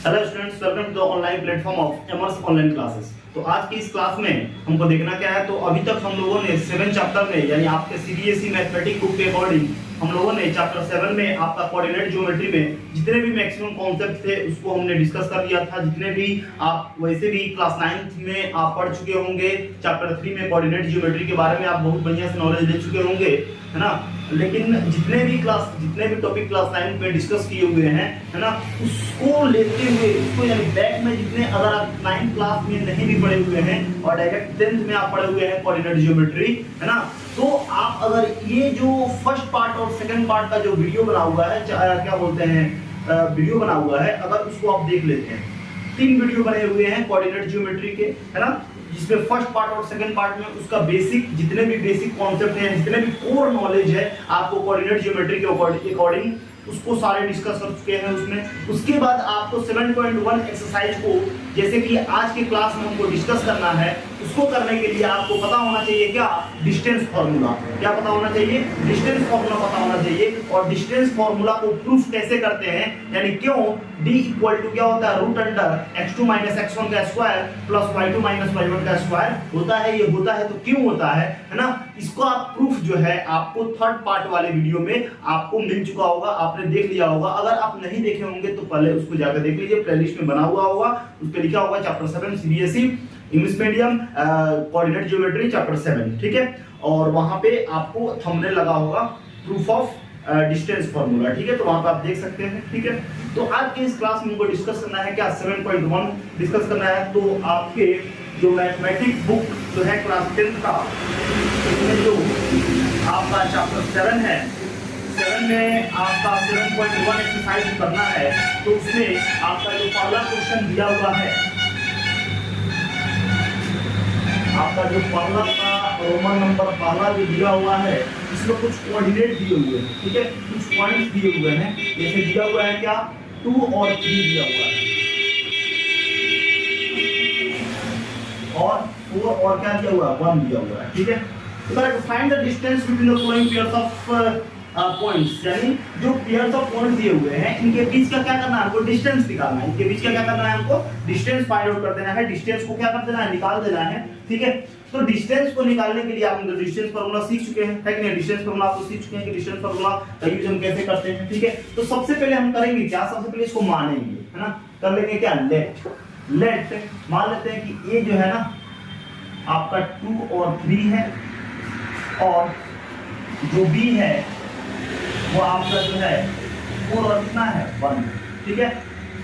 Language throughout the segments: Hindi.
Hello students, welcome to online platform of एमर्स ऑनलाइन क्लासेस। तो आज की इस क्लास में हमको देखना क्या है। तो अभी तक हम लोगों ने 7 चैप्टर में यानी आपके सीबीएसई मैथमेटिक्स बुक के अकॉर्डिंग हम लोगों ने चैप्टर 7 में आपका कोऑर्डिनेट ज्योमेट्री में जितने भी मैक्सिमम कॉन्सेप्ट थे उसको हमने डिस्कस कर लिया था। जितने भी आप वैसे भी क्लास 9th में आप पढ़ चुके होंगे, चैप्टर 3 में कोऑर्डिनेट ज्योमेट्री के बारे में आप बहुत बढ़िया से नॉलेज ले चुके होंगे, है ना। लेकिन जितने भी टॉपिक क्लास 9 में डिस्कस किए हुए हैं, है ना, उसको लेते हुए उसको यानी बैक में जितने अगर आप 9th क्लास में नहीं भी पढ़े हुए हैं और डायरेक्ट 10th में आप पढ़े हुए हैं कोऑर्डिनेट ज्योमेट्री, है ना, तो आप अगर ये जो फर्स्ट पार्ट और सेकंड पार्ट का जो वीडियो बना हुआ है, क्या बोलते हैं, वीडियो बना हुआ है, अगर उसको आप देख लेते हैं, 3 वीडियो बने हुए हैं कोऑर्डिनेट ज्योमेट्री के, है ना, जिसमें फर्स्ट पार्ट और सेकंड पार्ट में उसका बेसिक जितने भी बेसिक कॉन्सेप्ट हैं, जितने भी कोर नॉलेज है आपको कोऑर्डिनेट ज्योमेट्री के अकॉर्डिंग उसको सारे डिस्कस कर चुके हैं उसमें। उसके बाद आपको 7.1 एक्सरसाइज को जैसे कि आज के क्लास में हमको डिस्कस करना है, उसको करने के लिए आपको पता होना चाहिए क्या, डिस्टेंस फार्मूला। क्या पता होना चाहिए? डिस्टेंस फार्मूला पता होना चाहिए। और डिस्टेंस फार्मूला को प्रूफ कैसे करते हैं, यानी क्यों d इक्वल टू क्या होता है, root under x2 minus x1 का square plus y2 minus y1 का स्क्वायर होता है। ये होता है तो क्यों होता है ना, इसको आप प्रूफ जो है आपको थर्ड पार्ट वाले वीडियो में आपको मिल चुका होगा, आपने देख लिया होगा। अगर आप नहीं देखे होंगे तो पहले उसको जाकर देख लीजिए, प्लेलिस्ट में बना हुआ होगा, उस पे लिखा होगा chapter 7 CBSE English medium coordinate geometry chapter 7, ठीक है। और वहां पे आपको थंबनेल लगा होगा प्रूफ ऑफ डिस्टेंस फार्मूला, ठीक है, तो वहां पे आप देख सकते हैं, ठीक है। तो आज के इस क्लास में हमको डिस्कस करना है क्या, 7.1 डिस्कस करना है। तो आपके जो मैथमेटिक्स बुक जो है क्लास 10 का, इसमें जो आपका चैप्टर 7 है, 7 में आपका 7.1 एक्सरसाइज करना है। तो उसमें आपका जो पहला क्वेश्चन दिया हुआ है, आपका जो पहला का रोमन नंबर पहला जो दिया हुआ है, इसमें कुछ कोऑर्डिनेट दिए हुए हैं, ठीक है, कुछ पॉइंट्स दिए हुए हैं। जैसे दिया हुआ है क्या, 2 और 3 दिया हुआ है, और 4 और क्या दिया हुआ है, 1 दिया हुआ है, ठीक है। तो find the distance between the flowing pairs of points, यानी जो पेयर्स ऑफ पॉइंट्स दिए हुए हैं इनके बीच का क्या करना है, हमको डिस्टेंस निकालना है। इनके बीच का क्या करना है, हमको डिस्टेंस फाइंड आउट कर देना है, डिस्टेंस को क्या कर देना है, निकाल देना है, ठीक है। तो डिस्टेंस को निकालने के लिए आप डिस्टेंस फार्मूला सीख चुके हैं, है कि नहीं। डिस्टेंस फार्मूला आपको सीख चुके हैं कि डिस्टेंस फार्मूला का यूज हम कैसे करते हैं, ठीक है। तो सबसे पहले हम करेंगे क्या, सबसे पहले इसको मानेंगे, है ना, कर लेंगे क्या, लेट मान लेते हैं कि ये जो है ना आपका 2 और 3 है, और जो b है वो आपका जो है 4 और कितना है, 1, ठीक है।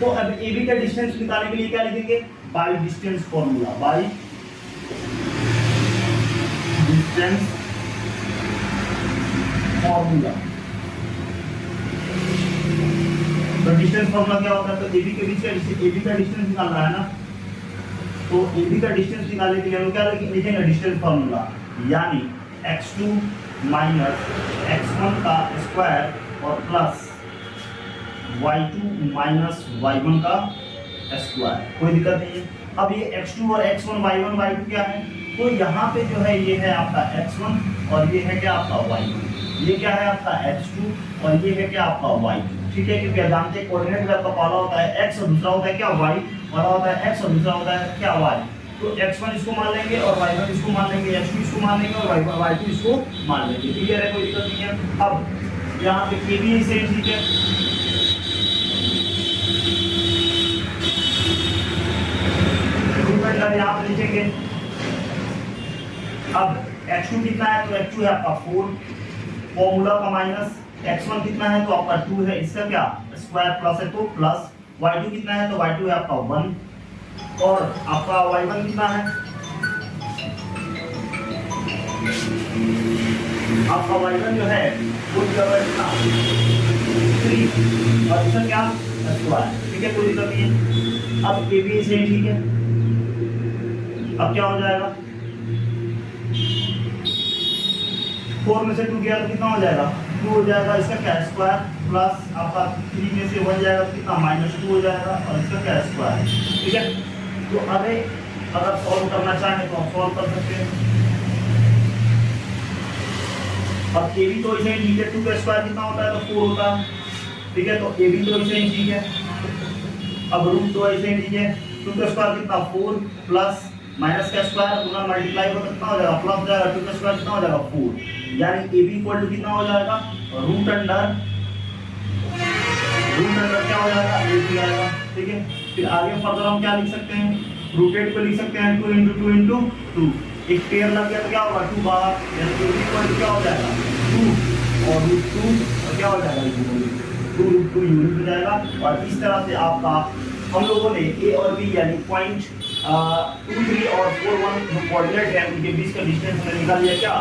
तो अब AB का डिस्टेंस निकालने के लिए क्या लिखेंगे, by distance formula, by distance formula. तो डिस्टेंस फार्मूला क्या होता है, तो AB के बीच का AB का डिस्टेंस निकालना है ना, तो AB का डिस्टेंस निकालने के लिए हम क्या लिखेंगे, डिस्टेंस फार्मूला, यानी x2 माइनस x1 का स्क्वायर और प्लस y2 माइनस y1 का स्क्वायर, कोई दिक्कत नहीं है। अब ये x2 और x1 y1 y2 क्या है, तो यहाँ पे जो है ये है आपका x1 और ये है क्या आपका y1, ये क्या है आपका x2 और ये है क्या आपका y2, ठीक है। क्योंकि जानते हैं कोऑर्डिनेट का पहला होता है x और दूसरा होता है क्या y, पहला होता है x और दूसरा होता है क्या y। तो x1 इसको मान लेंगे और y1 इसको मान लेंगे, x2 इसको मान लेंगे और y2 इसको मान लेंगे, क्लियर है, कोई दिक्कत नहीं है। अब यहाँ पे k भी से ठीक है, यहाँ पे लिखेंगे। अब x2 कितना है, तो x2 है आपका 4, फॉर्मूला का माइनस, x1 कितना है तो आपका 2 है, इसका क्या स्क्वायर प्लस है तो प्लस, y2 कितना है तो y2 है आपका 1, और आपका y1 कितना है, आपका y1 जो है वो दिया हुआ है कितना 3, और इसका क्या स्क्वायर, ठीक है, कोई दिक्कत नहीं है। अब ए बी से ठीक है, अब क्या हो जाएगा, 4 में से 2 गया तो कितना हो जाएगा, 2 हो जाएगा, इसका क्या स्क्वायर प्लस आपका 3 में से 1 जाएगा तो कितना -2 हो जाएगा, और इसका क्या स्क्वायर, ठीक है। तो अगर सॉल्व करना चाहें तो हम सॉल्व कर सकते हैं। अब ए बी तो इसे ठीक है, 2 का स्क्वायर कितना होता है तो 4 होता है, ठीक है। तो ए बी तो इसे ठीक है, अब रूट तो ऐसे ही ठीक है, 2 का स्क्वायर कितना 4 प्लस माइनस का स्क्वायर गुना मल्टीप्लाई होगा कितना हो जाएगा प्लस हो जाएगा, 2 का स्क्वायर कितना हो जाएगा 4, यानी ए बी इक्वल टू कितना हो जाएगा रूट अंडर क्या हो जाएगा ए बी आएगा, ठीक है। फिर आगे फर्दर हम क्या लिख सकते हैं, रूटेड को लिख सकते हैं 2 × 2 × 2, एक पेयर लग गया तो क्या होगा 2 बाहर, यानी ए बी इक्वल टू क्या हो जाएगा 2 और रूट 2 और क्या हो जाएगा 2 रूट 2 यूनिट हो जाएगा। और इस तरह से आपका हम लोगों ने ए और बी यानी पॉइंट 2 3 और 4 1 जो कोऑर्डिनेट है उनके बीच का डिस्टेंस हमने निकाल लिया क्या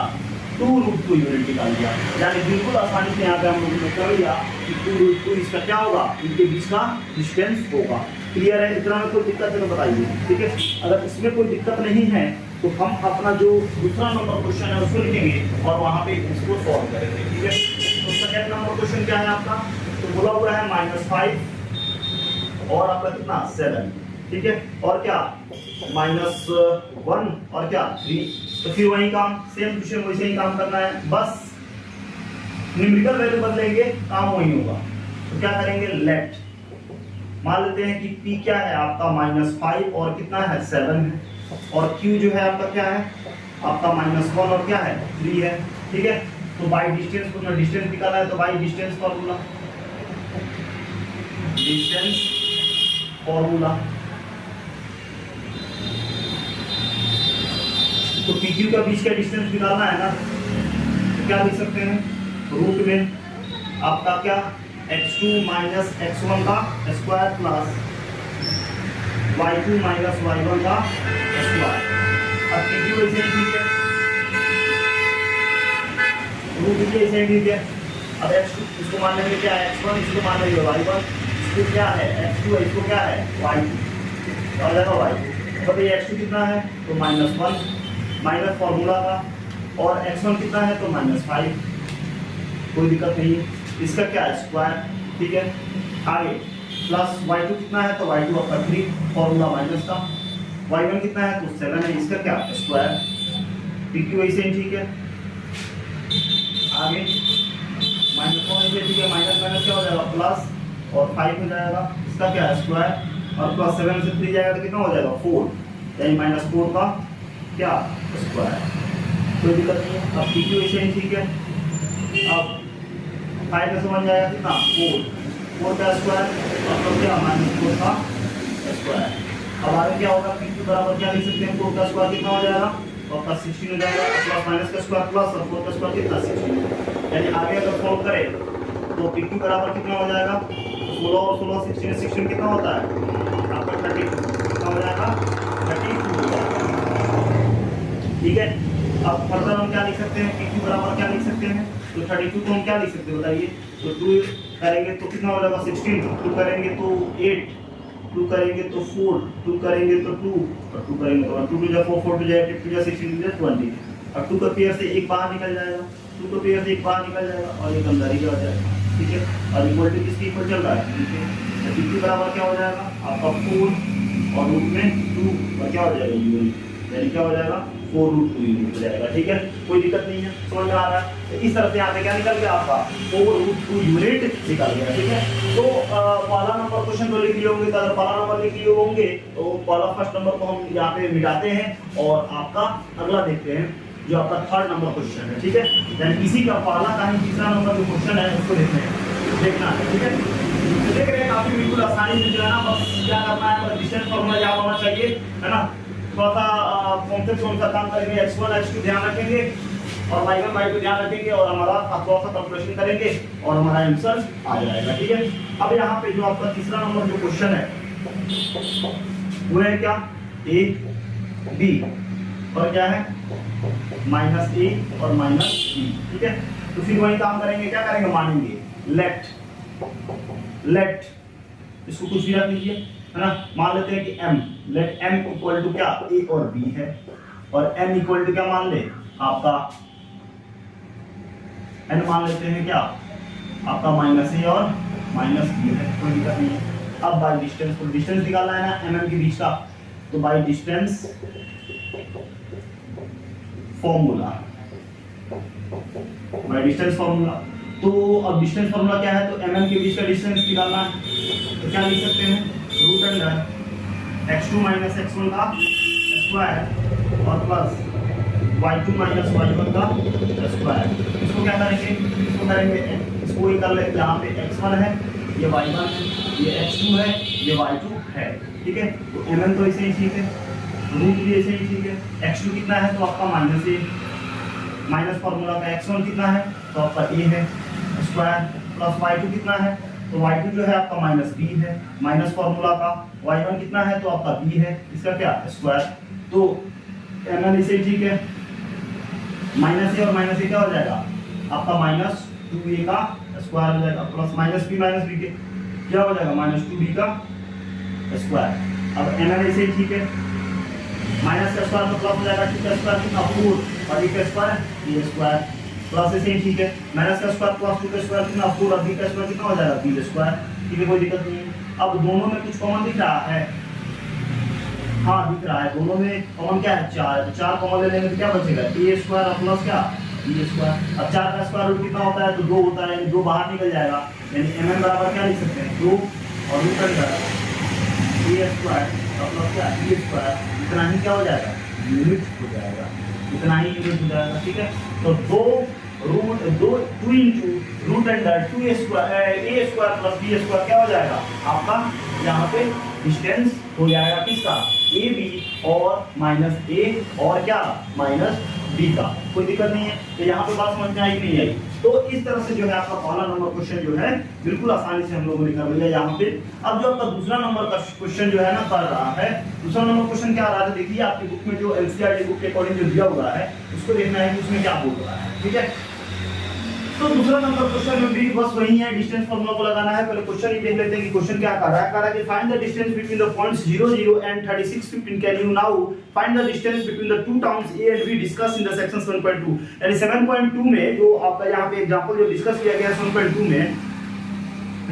2 रूट 2 यूनिट निकाल दिया, यानी बिल्कुल आसानी से यहाँ पे हम लोगों ने कर लिया कि 2 रूट 2 इसका क्या होगा इनके बीच का डिस्टेंस होगा। क्लियर है, इतना में कोई दिक्कत है तो बताइए, ठीक है। अगर इसमें कोई दिक्कत नहीं है तो हम अपना जो दूसरा नंबर क्वेश्चन है उसको लिखेंगे और वहाँ पे इसको सॉल्व करेंगे, ठीक है। तो सेकंड नंबर क्वेश्चन क्या है आपका, तो बोला हुआ है -5 और आपका कितना 7, ठीक है, और क्या -1 और क्या 3, तो फिर वही काम सेम टू सेम वैसे ही काम करना है, बस न्यूमेरिकल वैल्यू बदलेंगे काम वही होगा। तो क्या करेंगे लेट, मान लेते हैं कि p क्या है आपका -5 और कितना है 7 है, और q जो है आपका क्या है आपका -1 और क्या है 3 है, ठीक है। तो बाय डिस्टेंस को डिस्टेंस निकालना है, तो बाय डिस्टेंस फार्मूला तो PQ का बीच का डिस्टेंस निकालना है ना, तो क्या लिख सकते हैं रूट में आपका क्या x2 माइनस x1 का square plus y2 minus y1 का स्क्वायर। अब PQ ऐसे ही ठीक है, रूट भी ऐसे ही ठीक है। अब x2 इसको मान लेंगे क्या है x1, इसको मान लेंगे y1, इसको क्या है x2 है, इसको क्या है y2, आ जाएगा y2। अब ये x2 कितना है तो -1 माइनस फॉर्मूला का, और x1 कितना है तो -5, कोई दिक्कत नहीं है, इसका क्या है स्क्वायर, ठीक है। आगे प्लस y2 कितना है तो y2 आपका 3 फॉर्मूला माइनस का, y1 कितना है तो 7 है, इसका क्या स्क्वायर, PQ ऐसे ही ठीक है। आगे -1 ऐसे ठीक है, माइनस माइनस क्या हो जाएगा प्लस और 5 हो जाएगा, इसका क्या है स्क्वायर, और प्लस 7 से 3 जाएगा तो कितना हो जाएगा 4, यानी -4 का क्या स्क्वायर, कोई दिक्कत नहीं है। अब PQ ऐसे ही ठीक है, अब 5 में से बन जाएगा कितना 4 का स्क्वायर और तो क्या -4 का स्क्वायर। अब आगे क्या होगा PQ बराबर क्या लिख सकते हैं 4 का स्क्वायर कितना हो जाएगा तो आपका 16 हो जाएगा, प्लस माइनस का स्क्वायर प्लस और 4 का स्क्वायर कितना 16, यानी आगे अगर सॉल्व करें तो PQ बराबर कितना हो जाएगा 16 और 16 16 कितना होता है आपका 32 कितना हो जाएगा 32, ठीक है। अब फर्दर हम क्या लिख सकते हैं PQ बराबर क्या लिख सकते हैं तो 32 को हम क्या लिख सकते हैं बताइए, तो 2 करेंगे तो कितना हो जाएगा 16, 2 करेंगे तो 8, 2 करेंगे तो 4, 2 करेंगे तो 2 और 2 करेंगे तो 2 2 4 4 2 8 2 16 20। अब 2 का पेयर से एक बाहर निकल जाएगा, 2 का पेयर से एक बाहर निकल जाएगा और एक अंदर ही आ जाएगा, ठीक है। और इक्वल टू किसके इक्वल चल रहा है, ठीक है। तो PQ बराबर क्या हो जाएगा आपका 4 और रूट में 2 और क्या हो जाएगा यूनिट, यानी क्या हो जाएगा 4 रूट 2 यूनिट हो जाएगा, ठीक है। कोई दिक्कत नहीं है, समझ में आ रहा है। तो इस तरह से यहाँ पे क्या निकल गया आपका 4 रूट 2 यूनिट निकल गया, ठीक है। तो पहला नंबर क्वेश्चन तो लिख लिए होंगे, तो अगर पहला नंबर लिख लिए होंगे तो पहला फर्स्ट नंबर को हम यहाँ पे मिटाते हैं और आपका अगला देखते हैं जो आपका थर्ड नंबर क्वेश्चन है, ठीक है। यानी इसी का पहला का ही तीसरा नंबर जो क्वेश्चन है उसको देखना है, ठीक है। देख रहे हैं काफी बिल्कुल आसानी से जो है ना, बस क्या करना है बस डिस्टेंस फॉर्मूला याद होना चाहिए, है ना। थोड़ा सा कौन सा काम करेंगे x1 x2 ध्यान रखेंगे और y1 y2 ध्यान रखेंगे और हमारा थोड़ा सा कैलकुलेशन करेंगे और हमारा आंसर आ जाएगा, ठीक है। अब यहाँ पे जो आपका तीसरा नंबर जो क्वेश्चन है वो है क्या a b और क्या है -a और -b, ठीक है। तो फिर वही काम करेंगे, क्या करेंगे मानेंगे लेट इसको कुछ भी रख लीजिए, है ना। मान लेते हैं कि m, let m equal to क्या a और b है, और n इक्वल टू क्या मान ले आपका n मान लेते हैं क्या आपका -a और -b है, कोई दिक्कत नहीं है। अब बाय डिस्टेंस को डिस्टेंस निकालना है ना mm के बीच का, तो बाय डिस्टेंस फॉर्मूला तो अब डिस्टेंस फॉर्मूला क्या है तो mm के बीच का डिस्टेंस निकालना है, तो क्या लिख सकते हैं तो root under x2 minus x1 का स्क्वायर और प्लस y2 माइनस y1 का स्क्वायर। इसको क्या करेंगे, इसको करेंगे, इसको ही कर लेते, यहाँ पे x1 है, ये y1 है, ये x2 है, ये y2 है, ठीक है। तो mn तो ऐसे ही ठीक है, रूट भी ऐसे ही ठीक है। x2 कितना है तो आपका माइनस ए, माइनस फॉर्मूला का x1 कितना है तो आपका a है स्क्वायर, प्लस y2 कितना है तो y2 जो है आपका माइनस b है, माइनस फॉर्मूला का y1 कितना है तो आपका b है, इसका क्या स्क्वायर। तो mn इसे ठीक है, माइनस ए और माइनस ए क्या हो जाएगा आपका माइनस 2a का स्क्वायर हो जाएगा, प्लस माइनस b के क्या हो जाएगा माइनस 2b का स्क्वायर। अब mn इसे ठीक है, माइनस का स्क्वायर तो प्लस हो जाएगा, 2 का स्क्वायर कितना 4 और b का स्क्वायर a स्क्वायर, प्लस ऐसे ही ठीक है, माइनस का स्क्वायर प्लस 2 का स्क्वायर कितना 4 और b का स्क्वायर कितना हो जाएगा b स्क्वायर, ठीक है, कोई दिक्कत नहीं है। अब दोनों में कुछ कॉमन दिख रहा है, हाँ दिख रहा है, दोनों में कॉमन क्या है 4, 4 कॉमन ले लेंगे तो क्या बचेगा a स्क्वायर और प्लस क्या b स्क्वायर। अब 4 का स्क्वायर रूट कितना होता है तो 2 होता है, 2 बाहर निकल जाएगा, यानी mn बराबर क्या लिख सकते हैं 2 और रूट अंडर a स्क्वायर और प्लस क्या b स्क्वायर, इतना ही क्या हो जाएगा यूनिट हो जाएगा, इतना ही यूनिट हो जाएगा, ठीक है। तो 2 into root under 2a square plus b square क्या हो जाएगा आपका, यहाँ पे डिस्टेंस हो जाएगा किसका ए बी और माइनस ए और क्या माइनस बी का, कोई दिक्कत नहीं है। तो यहाँ पे बात समझ में आई नहीं आई। तो इस तरह से जो है आपका पहला नंबर क्वेश्चन जो है बिल्कुल आसानी से हम लोगों ने कर लिया यहाँ पे। अब जो आपका दूसरा नंबर का क्वेश्चन जो है ना कर रहा है, दूसरा नंबर क्वेश्चन क्या आ रहा है देखिए, आपकी बुक में जो एनसीईआरटी बुक के अकॉर्डिंग जो दिया हुआ है उसको देखना है कि उसमें क्या बोल रहा है, ठीक है। तो दूसरा नंबर क्वेश्चन में भी बस वही है, डिस्टेंस फार्मूला को लगाना है। पहले क्वेश्चन ही देख लेते हैं कि क्वेश्चन क्या कर रहा है कि find the distance between the points 0 0 and 36 15। Can you now find the distance between the two towns A and be discuss in the section 7.2। यानी 7.2 में जो आपका यहाँ पे एग्जांपल जो डिस्कस किया गया है 7.2 में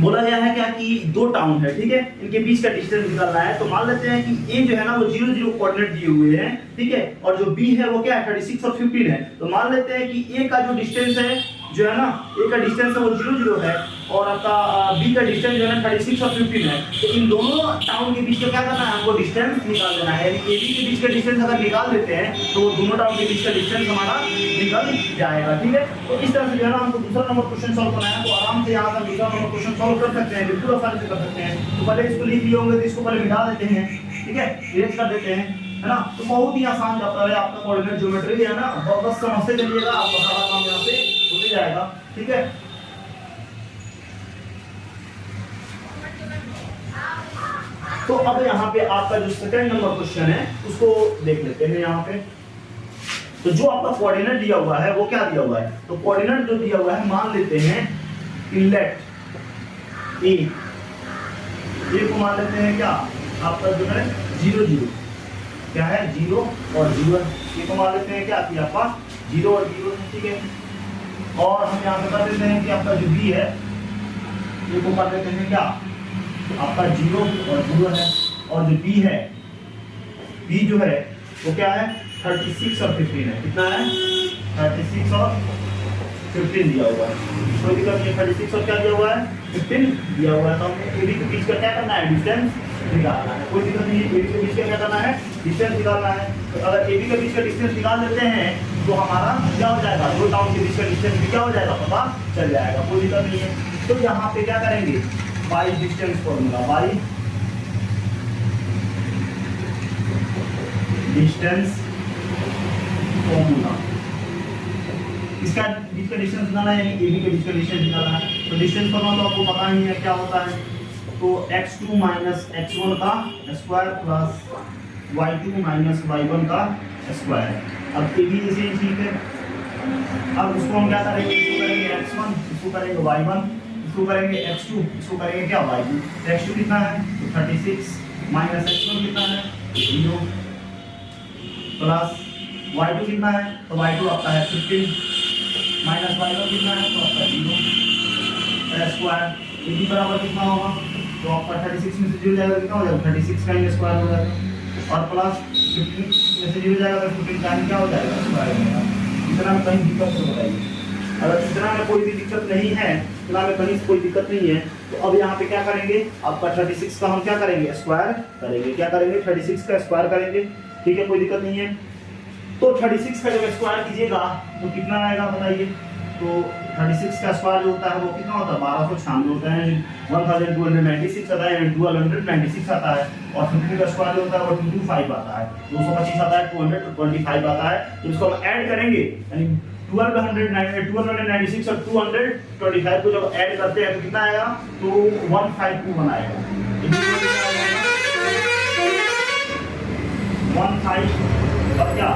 बोला गया है क्या कि दो टाउन है, ठीक है, इनके बीच का डिस्टेंस निकालना है। तो मान लेते हैं कि ए जो है ना वो 0 0 कोऑर्डिनेट दिए हुए हैं, ठीक है, और जो बी है वो क्या है 36 और 15 है। तो मान लेते हैं कि ए का जो डिस्टेंस है जो है ना, ए का डिस्टेंस है वो 0 0 है और आपका बी का डिस्टेंस जो है 36 और 15 है। तो इन दोनों टाउन के बीच का क्या करना है हमको डिस्टेंस निकाल देना है। यानी ए बी के बीच का डिस्टेंस अगर निकाल देते हैं तो दोनों टाउन के बीच का डिस्टेंस हमारा निकल जाएगा, ठीक है। तो इस तरह से जो है ना हमको दूसरा नंबर क्वेश्चन सॉल्व करना है। तो आराम से यहाँ का दूसरा नंबर क्वेश्चन सॉल्व कर सकते हैं, बिल्कुल आसानी से कर सकते हैं। तो पहले इसको लिख लिए होंगे तो इसको पहले मिटा देते हैं, ठीक है, इरेज कर देते हैं, है ना। तो बहुत ही आसान चैप्टर है आपका कोऑर्डिनेट ज्योमेट्री है ना, बस समझते चलिएगा, आपका सारा काम यहाँ पे हो जाएगा, ठीक है। तो अब यहाँ पे आपका जो सेकंड नंबर क्वेश्चन है उसको देख लेते हैं यहाँ पे। तो जो आपका कोऑर्डिनेट दिया हुआ है वो क्या दिया हुआ है, तो कोऑर्डिनेट जो दिया हुआ है मान लेते हैं इनलेट ए को मान लेते हैं क्या आपका जो है 0 0, क्या है 0 और 0, ये को मान लेते हैं क्या कि आपका 0 और 0, ठीक है। और हम यहाँ पे कर देते हैं कि आपका जो बी है ये को कर देते हैं क्या आपका 0 और 0 है, और जो बी है बी जो है वो क्या है 36 और 15 है, कितना है 36 और 15 दिया हुआ है, कोई दिक्कत नहीं। 36 और क्या दिया हुआ है 15 दिया हुआ है। तो हमें ए बी के बीच का क्या करना है डिस्टेंस निकालना है, कोई दिक्कत नहीं है। ए बी के बीच का क्या करना है डिस्टेंस निकालना है। तो अगर ए बी के बीच का डिस्टेंस निकाल देते हैं तो हमारा क्या हो जाएगा, दो टाउन के बीच का डिस्टेंस भी क्या हो जाएगा पता चल जाएगा, कोई दिक्कत नहीं है। तो यहाँ पे क्या करेंगे by distance formula, by distance formula, इसका बीच का डिस्टेंस निकालना है, यानी ए बी के बीच का डिस्टेंस निकालना है। तो डिस्टेंस फॉर्मूला तो आपको पता ही है क्या होता है, तो x2 माइनस x1 का square plus y2 minus y1 का स्क्वायर। अब ए बी इसे ठीक है। अब इसको हम क्या करेंगे, इसको करेंगे x1, इसको करेंगे y1, इसको करेंगे x2, इसको करेंगे क्या y2। x2 कितना है तो 36 माइनस x1 कितना है 0 प्लस y2 कितना है तो y2 आपका है 15 माइनस y1 कितना है तो आपका 0 स्क्वायर। ए बी बराबर कितना होगा तो आपका 36 में से 0 जाएगा कितना हो जाएगा 36 का स्क्वायर हो जाएगा, और प्लस 15 में से 0 जाएगा तो 15 का क्या हो जाएगा स्क्वायर हो जाएगा। इतना कहीं दिक्कत तो बताइए, अगर इतना में कोई भी दिक्कत नहीं है, इतना में कहीं से कोई दिक्कत नहीं है, तो अब यहाँ पे क्या करेंगे, आपका 36 का हम क्या करेंगे, स्क्वायर करेंगे। क्या करेंगे, 36 का स्क्वायर करेंगे। ठीक है, कोई दिक्कत नहीं है। तो 36 का जब स्क्वायर कीजिएगा तो कितना आएगा बताइए। तो 36 का स्क्वायर जो होता है वो कितना होता है, 1296 होता है, 1296 आता है, 1296 आता है। और 15 का स्क्वायर जो होता है वो 225 आता है, 225 आता है, 225 आता है। तो इसको हम ऐड करेंगे, यानी 1296 और 225 को जब ऐड करते हैं तो कितना आएगा, तो 151 आएगा। 15 और क्या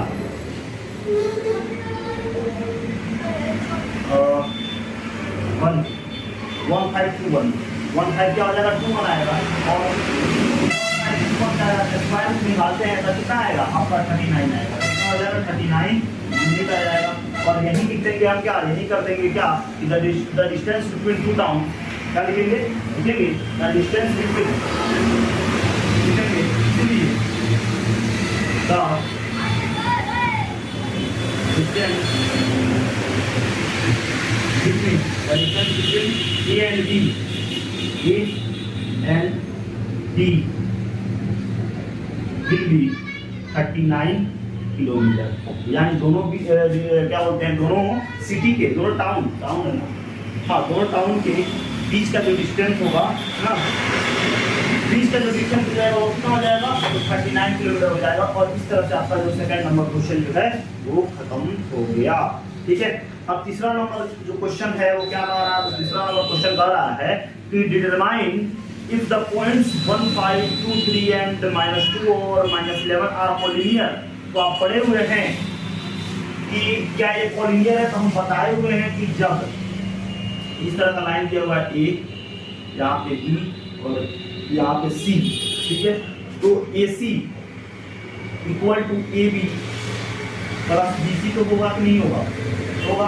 15 क्या हो जाएगा, 2 बनाएगा। और स्क्वायर निकालते हैं तो कितना आएगा आपका 39 आएगा। कितना हो जाएगा, 39 यूनिट आ जाएगा। और यही लिख देंगे हम, क्या यही कर देंगे क्या, the distance between two town, क्या लिखेंगे, लिखेंगे द डिस्टेंस बिटवीन, लिखेंगे इसीलिए the distance between A and B, A and B will be 39 kilometre. यानी दोनों क्या बोलते हैं, दोनों सिटी के, दोनों टाउन है ना, हाँ, दोनों टाउन के बीच का जो डिस्टेंस होगा ना, बीच का जो डिस्टेंस हो जाएगा वो कितना हो जाएगा, तो 39 किलोमीटर हो जाएगा। और इस तरह से आपका जो सेकंड नंबर क्वेश्चन जो है वो खत्म हो गया। ठीक है, अब तीसरा नंबर जो क्वेश्चन है वो क्या कह रहा है, तीसरा नंबर क्वेश्चन कह रहा है कि determine if the points 1, 5, 2, 3 and -2 और -11 आर कोलिनियर। तो आप पढ़े हुए हैं कि क्या ये कोलिनियर है, तो हम बताए हुए हैं कि जब इस तरह का लाइन दिया हुआ है A, यहाँ पे B और यहाँ पे C, ठीक है, तो AC equal to AB plus BC तो होगा कि नहीं होगा, होगा,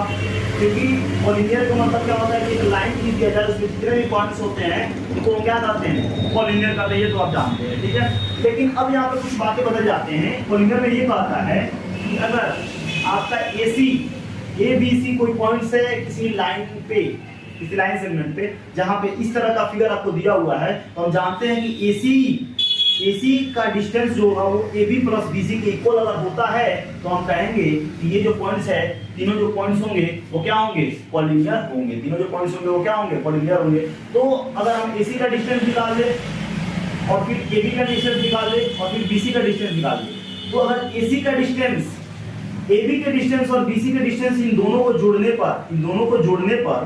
क्योंकि कोलिनियर का मतलब क्या होता है कि एक लाइन खींच दिया जाए, उसमें जितने भी पॉइंट्स होते हैं उनको क्या कहते हैं, कोलिनियर कहते हैं। ये तो आप जानते हैं, ठीक है। लेकिन अब यहाँ पे कुछ बातें बदल जाते हैं। कोलिनियर में ये कहता है कि अगर आपका ABC कोई पॉइंट है किसी लाइन पे, किसी लाइन सेगमेंट पे, जहाँ पे इस तरह का फिगर आपको दिया हुआ है, तो हम जानते हैं कि AC का डिस्टेंस जो होगा वो AB प्लस BC के इक्वल अगर होता है तो हम कहेंगे कि ये जो पॉइंट्स है, तीनों जो पॉइंट्स होंगे वो क्या होंगे, कोलिनियर होंगे। तीनों जो पॉइंट्स होंगे वो क्या होंगे, कोलिनियर होंगे। तो अगर हम AC का डिस्टेंस निकाल ले और फिर AB का डिस्टेंस निकाल ले और फिर BC का डिस्टेंस निकाल ले, तो अगर AC का डिस्टेंस, AB के डिस्टेंस और BC के डिस्टेंस, इन दोनों को जोड़ने पर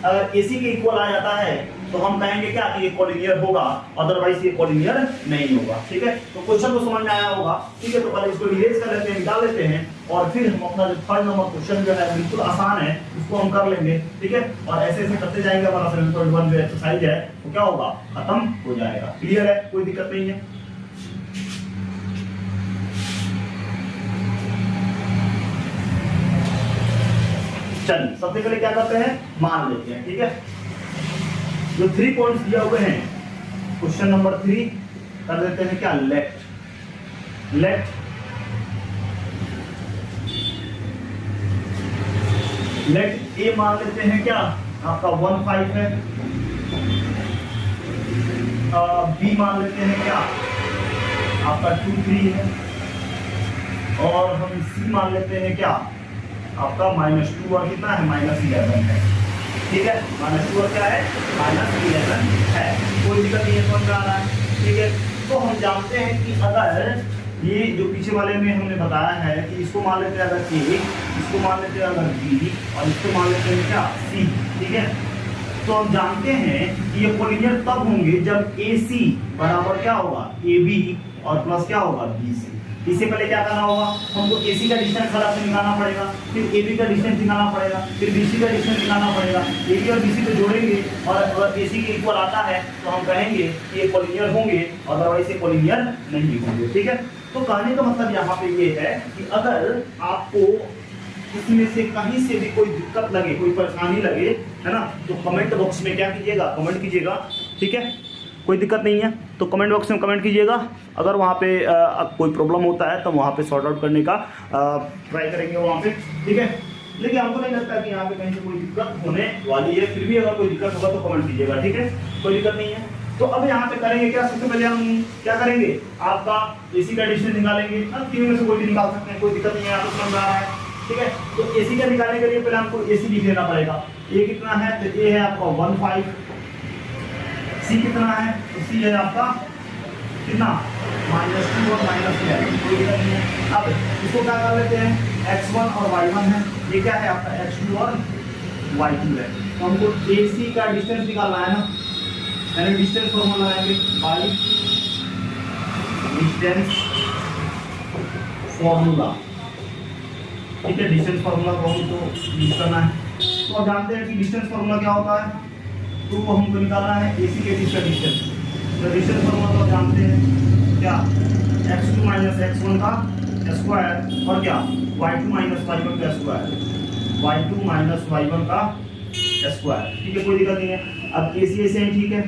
अगर AC के इक्वल आ जाता है तो हम कहेंगे क्या कि ये कोलिनियर होगा, अदरवाइज ये कोलिनियर नहीं होगा। ठीक है, तो क्वेश्चन को समझ में आया होगा। ठीक है, तो पहले इसको इरेज कर लेते हैं, निकाल लेते हैं, और फिर हम अपना जो थर्ड नंबर क्वेश्चन जो है बिल्कुल आसान है उसको हम कर लेंगे। ठीक है, और ऐसे ऐसे करते जाएंगे, हमारा 7.1 जो एक्सरसाइज है वो क्या होगा, खत्म हो जाएगा। क्लियर है, कोई दिक्कत नहीं है। चलिए सबसे पहले क्या करते हैं, मान लेते हैं। ठीक है, जो 3 पॉइंट्स दिया हुए हैं, क्वेश्चन नंबर 3 कर देते हैं क्या, लेट A मान लेते हैं क्या, आपका 1, 5 है। B मान लेते हैं क्या, आपका 2, 3 है। और हम C मान लेते हैं क्या, आपका -2 और कितना है, -11 है। ठीक है, -2 और क्या है, -11 है। कोई दिक्कत नहीं है, समझ में आ रहा है। ठीक है, तो हम जानते हैं कि अगर ये जो पीछे वाले में हमने बताया है कि इसको मान लेते हैं अगर A, इसको मान लेते हैं अगर B और इसको मान लेते हैं क्या, C। ठीक है, तो हम जानते हैं कि ये कोलिनियर तब होंगे जब AC बराबर क्या होगा, AB और प्लस क्या होगा, BC। इससे पहले क्या करना होगा, हमको AC का डिस्टेंस अलग से निकालना पड़ेगा, फिर AB का डिस्टेंस निकालना पड़ेगा, फिर BC का डिस्टेंस निकालना पड़ेगा। AB और BC को जोड़ेंगे और अगर AC के इक्वल आता है तो हम कहेंगे कि ये कोलिनियर होंगे, अदरवाइज ये कोलिनियर नहीं होंगे। ठीक है, तो कहने का मतलब यहाँ पे ये है कि अगर आपको इसमें से कहीं से भी कोई दिक्कत लगे, कोई परेशानी लगे, है ना, तो कमेंट बॉक्स में क्या कीजिएगा, कमेंट कीजिएगा। ठीक है, कोई दिक्कत नहीं है तो कमेंट बॉक्स में कमेंट कीजिएगा। अगर वहाँ पे कोई प्रॉब्लम होता है तो वहाँ पे सॉर्ट आउट करने का ट्राई करेंगे वहाँ पे। ठीक है, लेकिन हमको नहीं लगता कि यहाँ पे कहीं से कोई दिक्कत होने वाली है। फिर भी अगर कोई दिक्कत होगा तो कमेंट कीजिएगा, ठीक है, कोई दिक्कत नहीं है। तो अब यहाँ पे करेंगे क्या, सबसे पहले हम क्या करेंगे, आपका एसी का डिस्टेंस निकालेंगे। तीन में से कोई भी निकाल सकते हैं, कोई दिक्कत नहीं है, आपको समझ आ रहा है, ठीक है। तो एसी का निकालने के लिए पहले हमको एसी लिख लेना पड़ेगा। ए कितना है, तो ए है आपका 15, सी कितना है, तो सी है आपका कितना -2 और -11, कोई दिक्कत नहीं है। अब इसको क्या कर लेते हैं, x1 और y1 है, ये क्या है आपका x2 और y2 है। तो हमको AC का डिस्टेंस निकालना है ना, यानी डिस्टेंस फॉर्मूला लगाएंगे बाय डिस्टेंस फॉर्मूला, ठीक है। डिस्टेंस फॉर्मूला को हमको यूज करना है। तो आप जानते हैं कि डिस्टेंस फॉर्मूला क्या होता है, तो वो हमको निकालना है AC के बीच का डिस्टेंस। तो डिस्टेंस फॉर्मूला तो आप जानते हैं क्या, x2 - x1 का स्क्वायर और क्या y2 - y1 का स्क्वायर, y2 - y1 का स्क्वायर, ठीक है, कोई दिक्कत नहीं है। अब AC से ही ठीक है,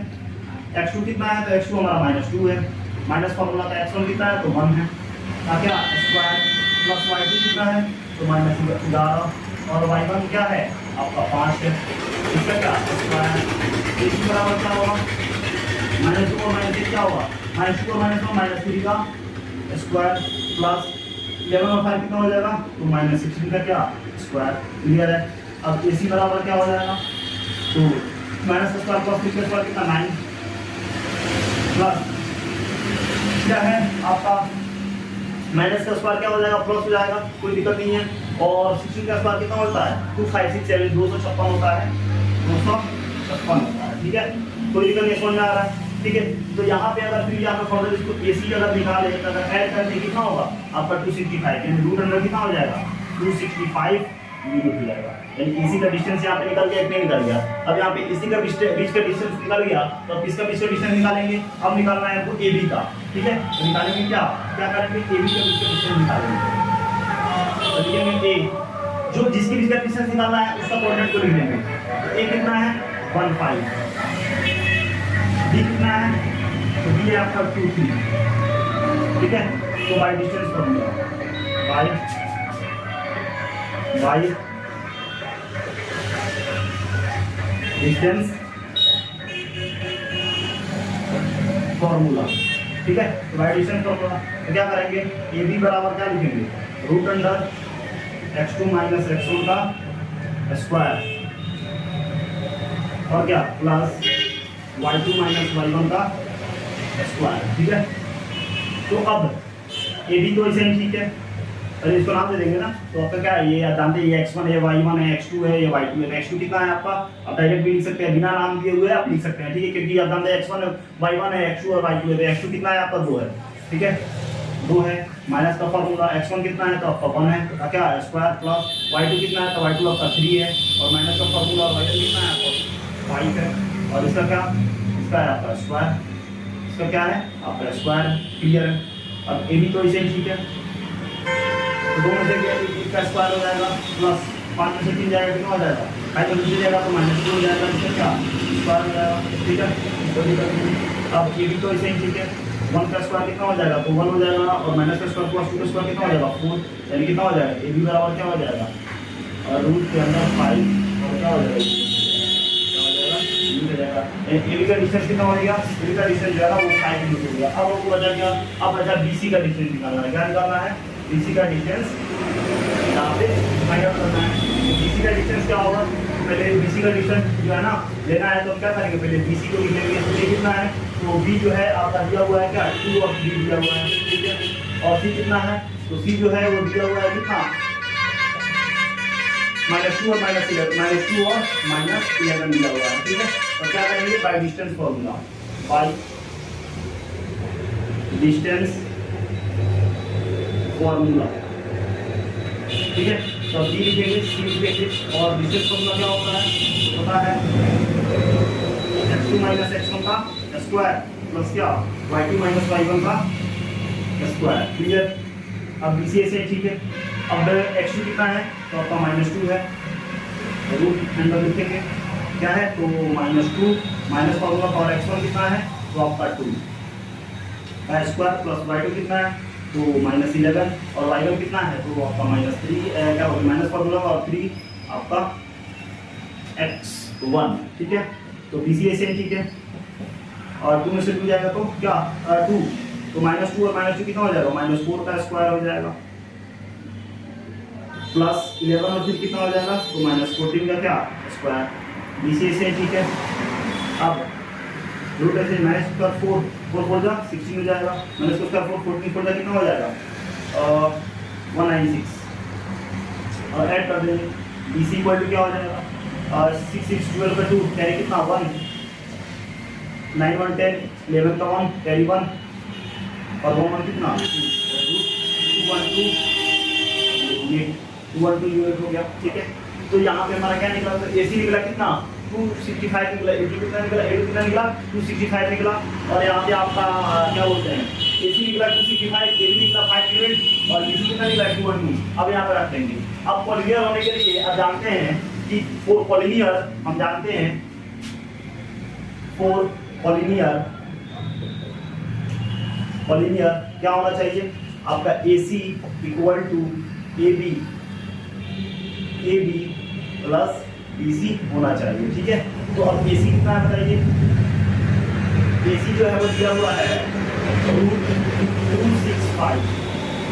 x2 कितना है, तो x2 हमारा -2 है, माइनस फॉर्मूला का x1 कितना है, तो 1 है, क्या स्क्वायर प्लस y2 कितना है, तो -11 और y1 क्या है आपका 5 है, इसका क्या स्क्वायर। AC बराबर क्या होगा, -2 और -1 क्या होगा, -2 और -1 -3 का स्क्वायर प्लस 11 और 5 कितना हो जाएगा, तो -16 का क्या स्क्वायर, क्लियर है। अब AC बराबर क्या हो जाएगा, तो माइनस का स्क्वायर प्लस 3 का स्क्वायर कितना 9 प्लस क्या है आपका माइनस का स्क्वायर क्या हो जाएगा, प्लस हो जाएगा, कोई दिक्कत नहीं है। और 16 का स्क्वायर कितना होता है, 2567 256 होता है, 256 होता है, ठीक है, कोई दिक्कत नहीं, समझ में आ रहा है, ठीक है। तो यहाँ पे अगर फिर यहाँ पे फर्दर इसको AC अगर निकाले, अगर ऐड करते कितना होगा आपका 265, यानी रूट अंडर कितना हो जाएगा 265 यूनिट हो जाएगा, यानी AC का डिस्टेंस यहाँ पे निकल गया, इतने निकल गया। अब यहाँ पे AC का बीच का डिस्टेंस निकल गया, तो अब किसका बीच का डिस्टेंस निकालेंगे, अब निकालना है आपको AB का, ठीक है। तो निकालेंगे क्या करेंगे, AB का बीच का डिस्टेंस निकालेंगे, तो लिखेंगे A, जो जिसके बीच का डिस्टेंस निकालना है उसका कोऑर्डिनेट को लिख लेंगे। तो A कितना है 15, B कितना है, तो B है आपका 23, ठीक है। तो by distance formula by distance formula, ठीक है। तो बाय डिस्टेंस फॉर्मूला तो क्या करेंगे, ए बी बराबर क्या लिखेंगे, रूट अंडर x2 - x1 का स्क्वायर और क्या प्लस y2 - y1 का स्क्वायर, ठीक है। तो अब ए बी तो ऐसे ही ठीक है, अरे इसको नाम दे देंगे ना, तो आपका क्या है, ये जानते हैं ये x1 है, y1 है, x2 है, ये y2 है। तो x2 कितना है आपका, आप डायरेक्ट भी लिख सकते हैं, बिना नाम दिए हुए आप लिख सकते हैं, ठीक है, क्योंकि आप जानते हैं x1 y1 है, x2 और y2 है। तो x2 कितना है आपका 2 है, ठीक है, 2 है, माइनस का फॉर्मूला x1 कितना है, तो आपका 1 है, तो क्या है स्क्वायर प्लस y2 कितना है, तो y2 आपका 3 है, और माइनस का फॉर्मूला y1 कितना है आपका 5 है, और इसका क्या, इसका है आपका स्क्वायर, इसका क्या है आपका स्क्वायर, क्लियर है। अब ए बी तो इसे ठीक है, तो 2 में से इसका स्क्वायर हो जाएगा प्लस 5 में से 3 जाएगा, कितना हो जाएगा 5 में से जाएगा, तो -2 हो जाएगा, इसका क्या स्क्वायर हो जाएगा, ठीक है, तो दिक्कत नहीं। अब ए बी तो इसे ठीक है, 1 का स्क्वायर कितना हो जाएगा, तो 1 हो जाएगा, और माइनस का स्क्वायर प्लस 2 का स्क्वायर कितना हो जाएगा 4, यानी कितना हो जाएगा ए बी बराबर क्या हो जाएगा, और रूट के अंदर 5 और क्या हो जाएगा, ए बी का डिस्टेंस कितना हो जाएगा, ए बी का डिस्टेंस जो है वो 5 यूनिट हो गया। अब आपको बचा क्या, अब बचा BC का डिस्टेंस निकालना है, क्या निकालना है, BC का डिस्टेंस यहाँ पे फाइंड आउट करना है। BC का डिस्टेंस क्या होगा, पहले BC का डिस्टेंस जो है ना लेना है, तो हम क्या करेंगे, पहले BC को लिख लेंगे, तो ये कितना है, तो B जो है आपका दिया हुआ है क्या 2 और 3 दिया हुआ है, ठीक है, और C कितना है, तो C जो है वो दिया हुआ है कितना -2 और -11 दिया हुआ है, ठीक है। तो क्या करेंगे, by distance formula, by distance formula, ठीक है। तो B लिखेंगे, C लिखेंगे, और डिस्टेंस फॉर्मूला क्या होता है, पता है x2 - x1 का स्क्वायर प्लस क्या y2 - y1 का स्क्वायर, क्लियर। अब BC ऐसे ठीक है। अब x2 कितना है, तो आपका -2 है, रूट अंडर लिखेंगे क्या है, तो -2 माइनस फॉर्मूला फॉर x1 कितना है, तो आपका 2 का स्क्वायर प्लस y2 कितना है, तो -11 और y1 कितना है तो आपका -3 क्या होगा माइनस फॉर्मूला और 3 आपका x1 ठीक है। तो BC ऐसे ठीक है और 2 में से 2 जाएगा तो क्या 2 तो -2 और -2 कितना हो जाएगा -4 का स्क्वायर हो जाएगा प्लस 11 और फिर कितना हो जाएगा तो -14 का क्या स्क्वायर BC ऐसे ठीक है। अब रूट ऐसे -4 4 जा 16 हो जाएगा -4 14 4 जा कितना हो जाएगा 196 और ऐड कर देंगे BC इक्वल टू क्या हो जाएगा 6 6 12 का 2 कैरी कितना 1 9 1 10 11 का 1 कैरी 1 और 1 1 कितना 2 1 2 ये 2 1 2 यूनिट हो गया ठीक है। तो यहाँ पे हमारा क्या निकला तो AC निकला कितना 265 निकला 80 कितना निकला 80 कितना निकला 265 निकला और यहाँ पे आपका क्या बोलते हैं AC निकला 265 AB निकला 5 यूनिट और BC कितना निकला 212 अब यहाँ पे रख देंगे। अब पॉलिनियर होने के लिए अब जानते हैं कि फॉर पॉलिनियर हम जानते हैं फॉर पॉलिनियर क्या होना चाहिए आपका AC equal to AB plus BC होना चाहिए ठीक है। तो अब AC कितना है बताइए AC जो है वो दिया हुआ है √265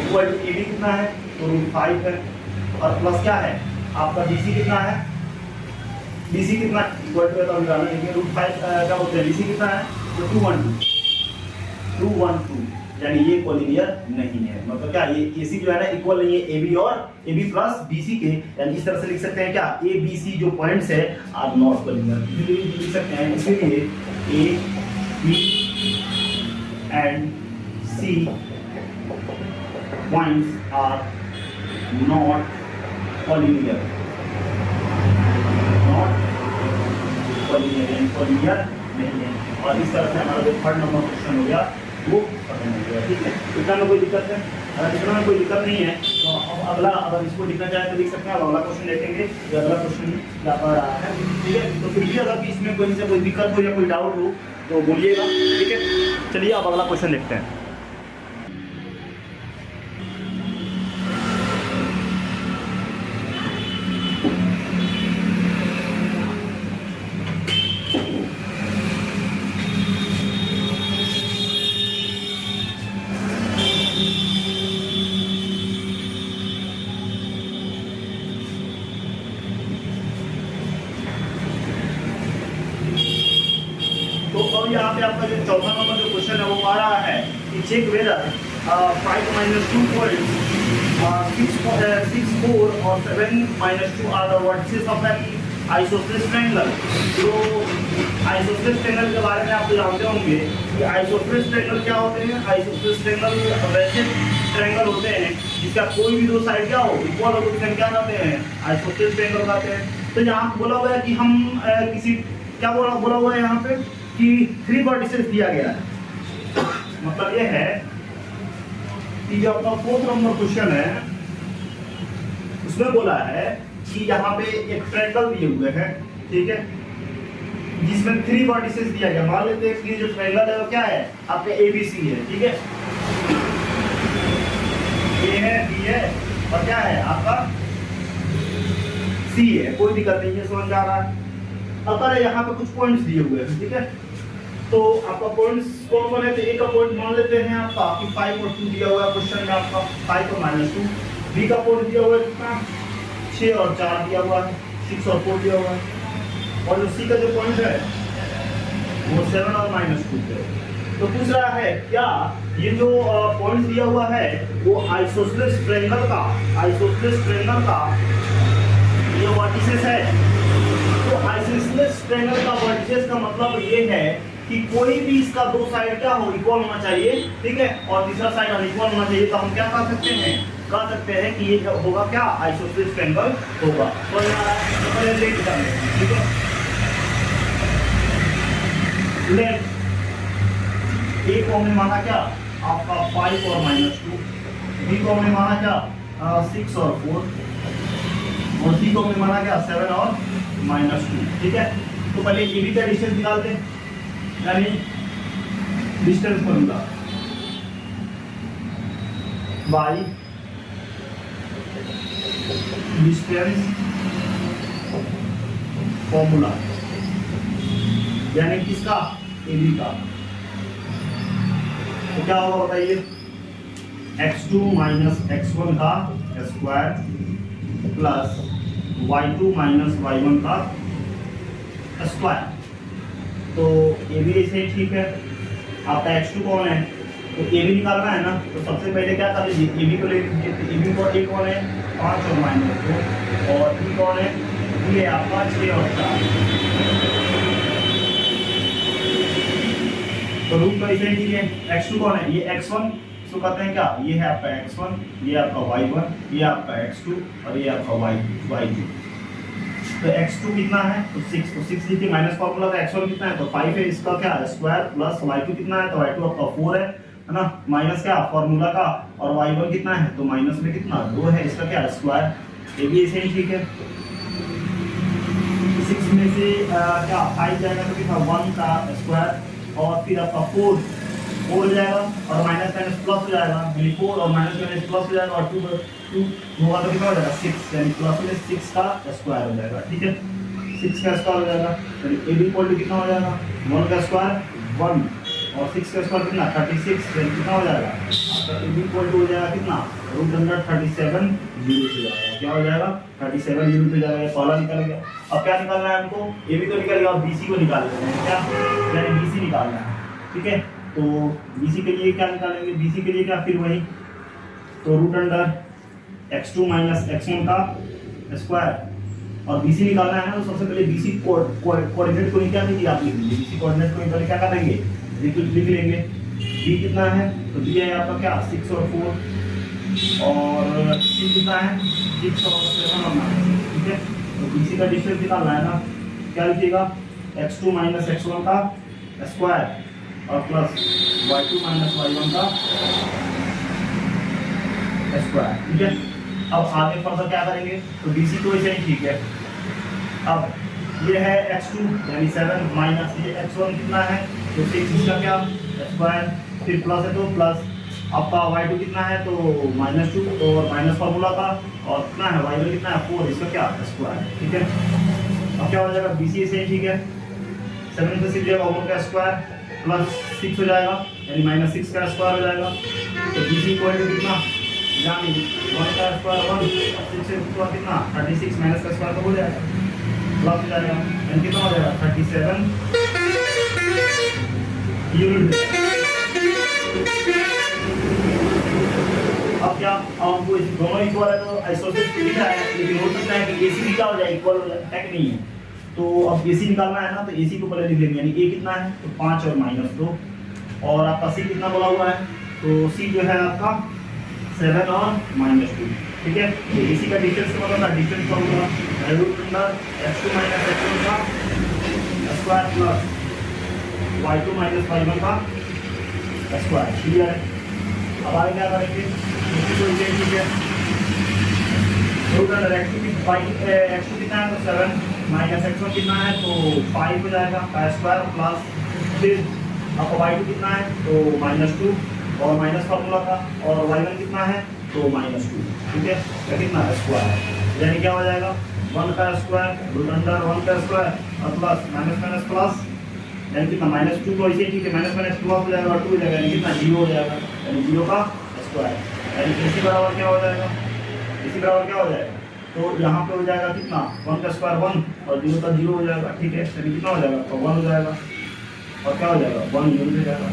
इक्वल टू AB कितना है तो √5 है और प्लस क्या है आपका BC कितना है BC कितना इक्वल टू तो निकालना है √5 क्या बोलते हैं BC कितना है तो 212 यानी ये कोलिनियर नहीं है मतलब क्या ये AC जो है ना इक्वल नहीं है AB और AB प्लस BC के यानी इस तरह से लिख सकते हैं क्या ABC जो पॉइंट्स है आर नॉट कोलिनियर लिख सकते हैं इसलिए A B and C points are not collinear collinear नहीं है। और इस तरह से हमारा जो थर्ड नंबर क्वेश्चन हो गया वो खत्म हो गया ठीक है। इतना में कोई दिक्कत है अगर इतना में कोई दिक्कत नहीं है तो अब अगला अगर इसको लिखना चाहे तो लिख सकते हैं। अब अगला क्वेश्चन देखेंगे जो अगला क्वेश्चन क्या पड़ रहा है ठीक है। तो फिर भी अगर इसमें कोई से कोई दिक्कत हो या कोई डाउट हो तो बोलिएगा ठीक है। चलिए अब अगला क्वेश्चन देखते हैं। यहाँ पे आपका जो चौथा नंबर जो क्वेश्चन है वो आ रहा है कि चेक वेदर 5 - 2 पॉइंट्स 6 4 और 7 - 2 are the vertices of an isosceles triangle. तो आइसोसेलेस ट्रायंगल के बारे में आप जानते होंगे कि आइसोसेलेस ट्रायंगल क्या होते हैं। आइसोसेलेस ट्रायंगल वैसे ट्रायंगल होते हैं जिसका कोई भी दो साइड क्या हो इक्वल हो तो उसे क्या कहते हैं आइसोसेलेस ट्रायंगल कहते हैं। तो यहाँ बोला हुआ है कि हम किसी क्या बोला हुआ है यहाँ पे कि 3 वर्टिसेस दिया गया है। मतलब ये है कि जो अपना फोर्थ नंबर क्वेश्चन है उसमें बोला है कि यहाँ पे एक ट्रायंगल दिए हुए हैं ठीक है जिसमें 3 वर्टिसेस दिया गया। मान लेते हैं कि जो ट्रायंगल है वो क्या है आपके ABC है ठीक है A है B है और क्या है आपका C है। कोई दिक्कत नहीं है समझ में आ रहा है। अगर यहाँ पे कुछ पॉइंट्स दिए हुए हैं ठीक है तो आपका पॉइंट्स कौन कौन है तो ए का पॉइंट मान लेते हैं आपका कि 5 और 2 दिया हुआ है क्वेश्चन में आपका 5 और -2। बी का पॉइंट दिया हुआ है कितना 6 और 4 दिया हुआ है 6 और 4 दिया हुआ है और जो सी का जो पॉइंट है वो 7 और -2 है। तो पूछ रहा है क्या ये जो पॉइंट दिया हुआ है वो आइसोसेलेस ट्रायंगल का ये वर्टिसेस है। तो आइसोसेलेस ट्रायंगल का वर्टिसेस का मतलब ये है कि कोई भी इसका दो साइड क्या हो इक्वल होना चाहिए ठीक है और तीसरा साइड अनइक्वल होना चाहिए। तो हम क्या कह सकते हैं कि ये होगा क्या आइसोसेलेस ट्रायंगल होगा। तो यहाँ ठीक है लेट ए को हमने माना क्या आपका 5 और -2 बी को हमने माना क्या 6 और 4 और सी को हमने माना क्या 7 और -2 ठीक है। तो पहले ए बी का डिस्टेंस निकालते हैं यानी distance formula y distance formula, यानी किसका, AB का। तो क्या होगा बताइए, x2 माइनस x1 का square plus y2 minus y1 का स्क्वायर। तो ये भी ऐसे ही ठीक है। आपका x2 कौन है, तो AB निकालना है ना, तो सबसे पहले क्या कर लीजिए, AB को ले लीजिए। तो AB को A कौन है, 5 और -2, और B कौन है, ये आपका 6 और 4। तो रूट तो ऐसे ही ठीक है। x2 कौन है, ये x1, इसको कहते हैं क्या, ये है आपका x1, ये आपका y1, ये आपका x2 और ये आपका y2। तो x2 कितना है, तो 6, तो 6 लिखिए, माइनस फॉर्मूला का x1 कितना है, तो 5 है, इसका क्या है स्क्वायर, प्लस y2 कितना है, तो y2 आपका 4 है ना, माइनस क्या फॉर्मूला का, और y1 कितना है, तो माइनस में कितना 2 है, इसका क्या स्क्वायर। ये भी ऐसे ही ठीक है। 6 में से क्या 5 जाएगा तो कितना 1 का स्क्वायर, और फिर आपका 4 हो जाएगा, और माइनस माइनस प्लस हो जाएगा, यानी 4 और माइनस माइनस प्लस हो जाएगा, और 2 होगा तो कितना हो जाएगा 6, यानी प्लस में 6 का स्क्वायर हो जाएगा। ठीक है, 6 का स्क्वायर हो जाएगा, यानी AB इक्वल टू कितना हो जाएगा, 1 का स्क्वायर 1 और 6 का स्क्वायर कितना 36, यानी कितना हो जाएगा आपका AB इक्वल टू हो जाएगा कितना, रूट अंडर 37 यूनिट हो जाएगा। क्या हो जाएगा 37 यूनिट हो जाएगा। पहला निकल गया। अब क्या निकालना है हमको, AB तो निकल गया, और BC को निकाल लेते हैं। क्या, यानी BC निकालना है। ठीक है, तो BC के लिए क्या निकालेंगे, BC के लिए क्या, फिर वही, तो root under x2 minus x1 का स्क्वायर, और BC निकालना है ना, तो सबसे पहले BC कोऑर्डिनेट को क्या कीजिए आप लिख लीजिए। BC कोऑर्डिनेट को पहले क्या करेंगे, लिख लेंगे। B कितना है, तो B है आपका क्या 6 और 4, और C कितना है 6 और 7 और 9। ठीक है, तो BC का डिस्टेंस निकालना है ना, क्या लिखिएगा x2 माइनस x1 का स्क्वायर और प्लस y2 माइनस y1 का स्क्वायर। ठीक है, अब आगे फर्दर क्या करेंगे, तो BC तो ऐसे ही ठीक है। अब ये है x2 यानी 7 माइनस ये x1 कितना है, तो 6 इसका क्या स्क्वायर, फिर प्लस है तो प्लस, आपका y2 कितना है तो -2 और माइनस फार्मूला का, और कितना है y1 कितना है 4, इसका क्या स्क्वायर। ठीक है, अब क्या हो जाएगा BC से ठीक है, 7 से 6 जाएगा 1 का स्क्वायर प्लस 6 हो जाएगा, यानी -6 का स्क्वायर हो जाएगा। तो BC इक्वल टू कितना, यानी 1 का स्क्वायर 1 और 6 से स्क्वायर कितना 36, माइनस का स्क्वायर तो हो जाएगा, प्लस हो जाएगा, यानी कितना हो जाएगा 37 यूनिट। अब क्या, अब हमको दोनों इक्वल है तो आइसोसेलेस लिखा है, लेकिन हो सकता है कि AC भी क्या हो जाए इक्वल हो जाए, है कि नहीं है। तो अब AC निकालना है ना, तो AC को पहले लिख लेंगे, यानी A कितना है तो 5 और -2, और आपका C कितना बोला हुआ है, तो C जो है आपका 7 और -2। ठीक है, तो AC का डिस्टेंस का मतलब डिस्टेंस का होगा root under x2 minus x1 का square plus y2 minus y1 का स्क्वायर। क्लियर है, अब आगे क्या करेंगे, इसी को इसे ठीक है, रूट अंडर x2 कितना है तो 7 माइनस x1 कितना है तो 5 हो जाएगा का स्क्वायर प्लस, फिर आपका y2 कितना है तो -2 और माइनस फार्मूला का, और y1 कितना है तो -2। ठीक है, तो कितना स्क्वायर, यानी क्या हो जाएगा 1 का स्क्वायर रूट अंडर 1 का स्क्वायर और प्लस माइनस प्लस, यानी कितना -2 तो ऐसे ठीक है, माइनस प्लस हो जाएगा और 2 हो जाएगा, यानी कितना 0 हो जाएगा, यानी 0 का स्क्वायर, यानी AC बराबर क्या हो जाएगा, AC बराबर क्या हो जाएगा, तो यहाँ पे हो जाएगा कितना 1 का स्क्वायर 1 और 0 का 0 हो जाएगा। ठीक है, यानी कितना हो जाएगा तो 1 हो जाएगा, और क्या हो जाएगा 1 यूनिट हो जाएगा।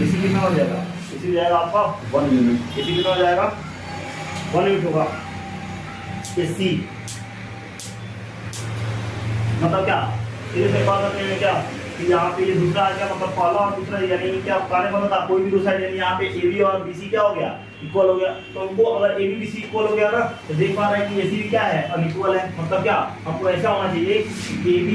AC कितना हो जाएगा, AC हो जाएगा आपका 1 यूनिट, AC कितना हो जाएगा 1 यूनिट होगा। AC मतलब क्या, सीधे से बात करते हैं क्या कि यहाँ पे ये दूसरा आ गया, मतलब पहला और दूसरा, यानी क्या कहने वाला था कोई भी दूसरा, यानी यहाँ पे AB और BC क्या हो गया इक्वल हो गया। तो उनको अगर AB BC इक्वल हो गया ना, तो देख पा रहे हैं कि AC भी क्या है अनइक्वल है, मतलब क्या हमको ऐसा होना चाहिए कि AB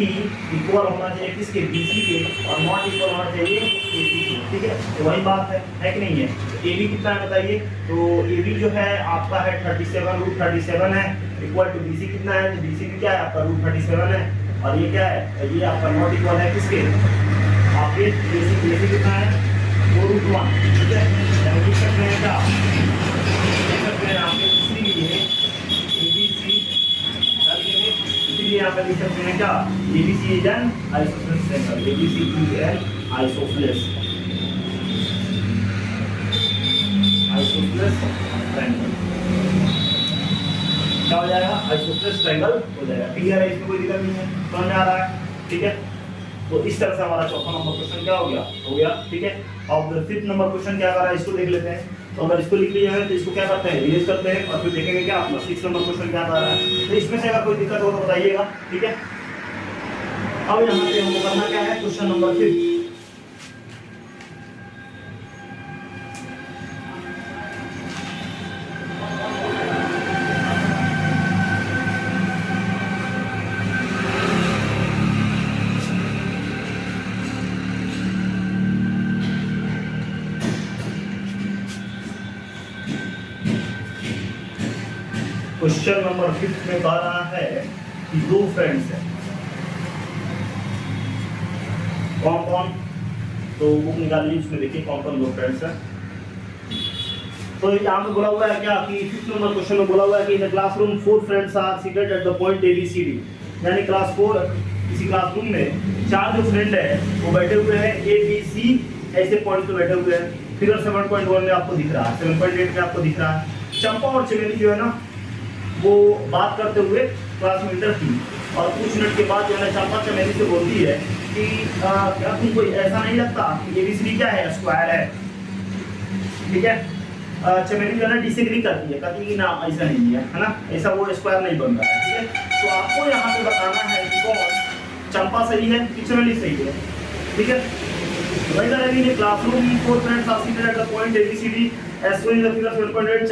इक्वल होना चाहिए किसके, BC के, और नॉट इक्वल होना चाहिए AC के। ठीक है, तो वही बात है कि नहीं है। तो AB कितना है बताइए, तो AB जो है आपका है 37 रूट 37 है, इक्वल टू BC कितना है, तो BC भी क्या है आपका रूट 37 है, और ये क्या है, ये आपका नॉट इक्वल है किसके, आपके AC कितना है 4√1, ठीक है। यानी लिख सकते हैं क्या, लिख सकते हैं यहाँ पे इसलिए ABC, इसलिए यहाँ पे लिख सकते हैं क्या, ABC is an isosceles triangle, ABC is an isosceles triangle. क्या हो जाएगा, आइसोसेलेस ट्रायंगल हो जाएगा। क्लियर है, इसमें कोई दिक्कत नहीं है, समझ में आ रहा है, ठीक है। तो इस तरह से हमारा चौथा नंबर क्वेश्चन क्या हो गया, ठीक है। अब फिफ्थ नंबर क्वेश्चन क्या कर रहा है, इसको देख लेते हैं। तो अगर इसको लिख लिया है तो इसको क्या करते हैं, रिलीज करते हैं और फिर देखेंगे क्या अपना सिक्स नंबर क्वेश्चन क्या कर रहा है। तो इसमें से अगर कोई दिक्कत हो तो बताइएगा, ठीक है। अब यहाँ पे हमको करना क्या है, क्वेश्चन नंबर 5। क्वेश्चन नंबर 5 में कह रहा है कि दो फ्रेंड्स हैं, कौन कौन, तो बुक निकालिए, इसमें देखिए कौन कौन दो फ्रेंड्स हैं। तो यहाँ पे बोला हुआ है क्या कि 5th नंबर क्वेश्चन में बोला हुआ है कि in the classroom 4 friends are seated at the point ABCD, यानी क्लास 4 किसी क्लासरूम में 4 जो फ्रेंड है वो बैठे हुए हैं ABC ऐसे पॉइंट पे बैठे हुए हैं। फिगर 7.1 में आपको दिख रहा है, 7.8 में आपको दिख रहा है। चंपा और चमेली जो है ना वो बात करते हुए क्लास में इंटर की, और कुछ मिनट के बाद जो है चंपा चमेली से बोलती है कि क्या तुमको ऐसा नहीं लगता कि ABCD क्या है, स्क्वायर है, ठीक है। चमेली जो है ना डिसएग्री करती है, कहती है कि ना ऐसा नहीं है ना, ऐसा वो स्क्वायर नहीं बन रहा है, ठीक है। तो आपको यहाँ पे बताना है कि कौन, चंपा सही है कि चमेली सही है, ठीक है। Whether in a classroom 4 friends are seated at the point ABCD as shown in the figure 7.8,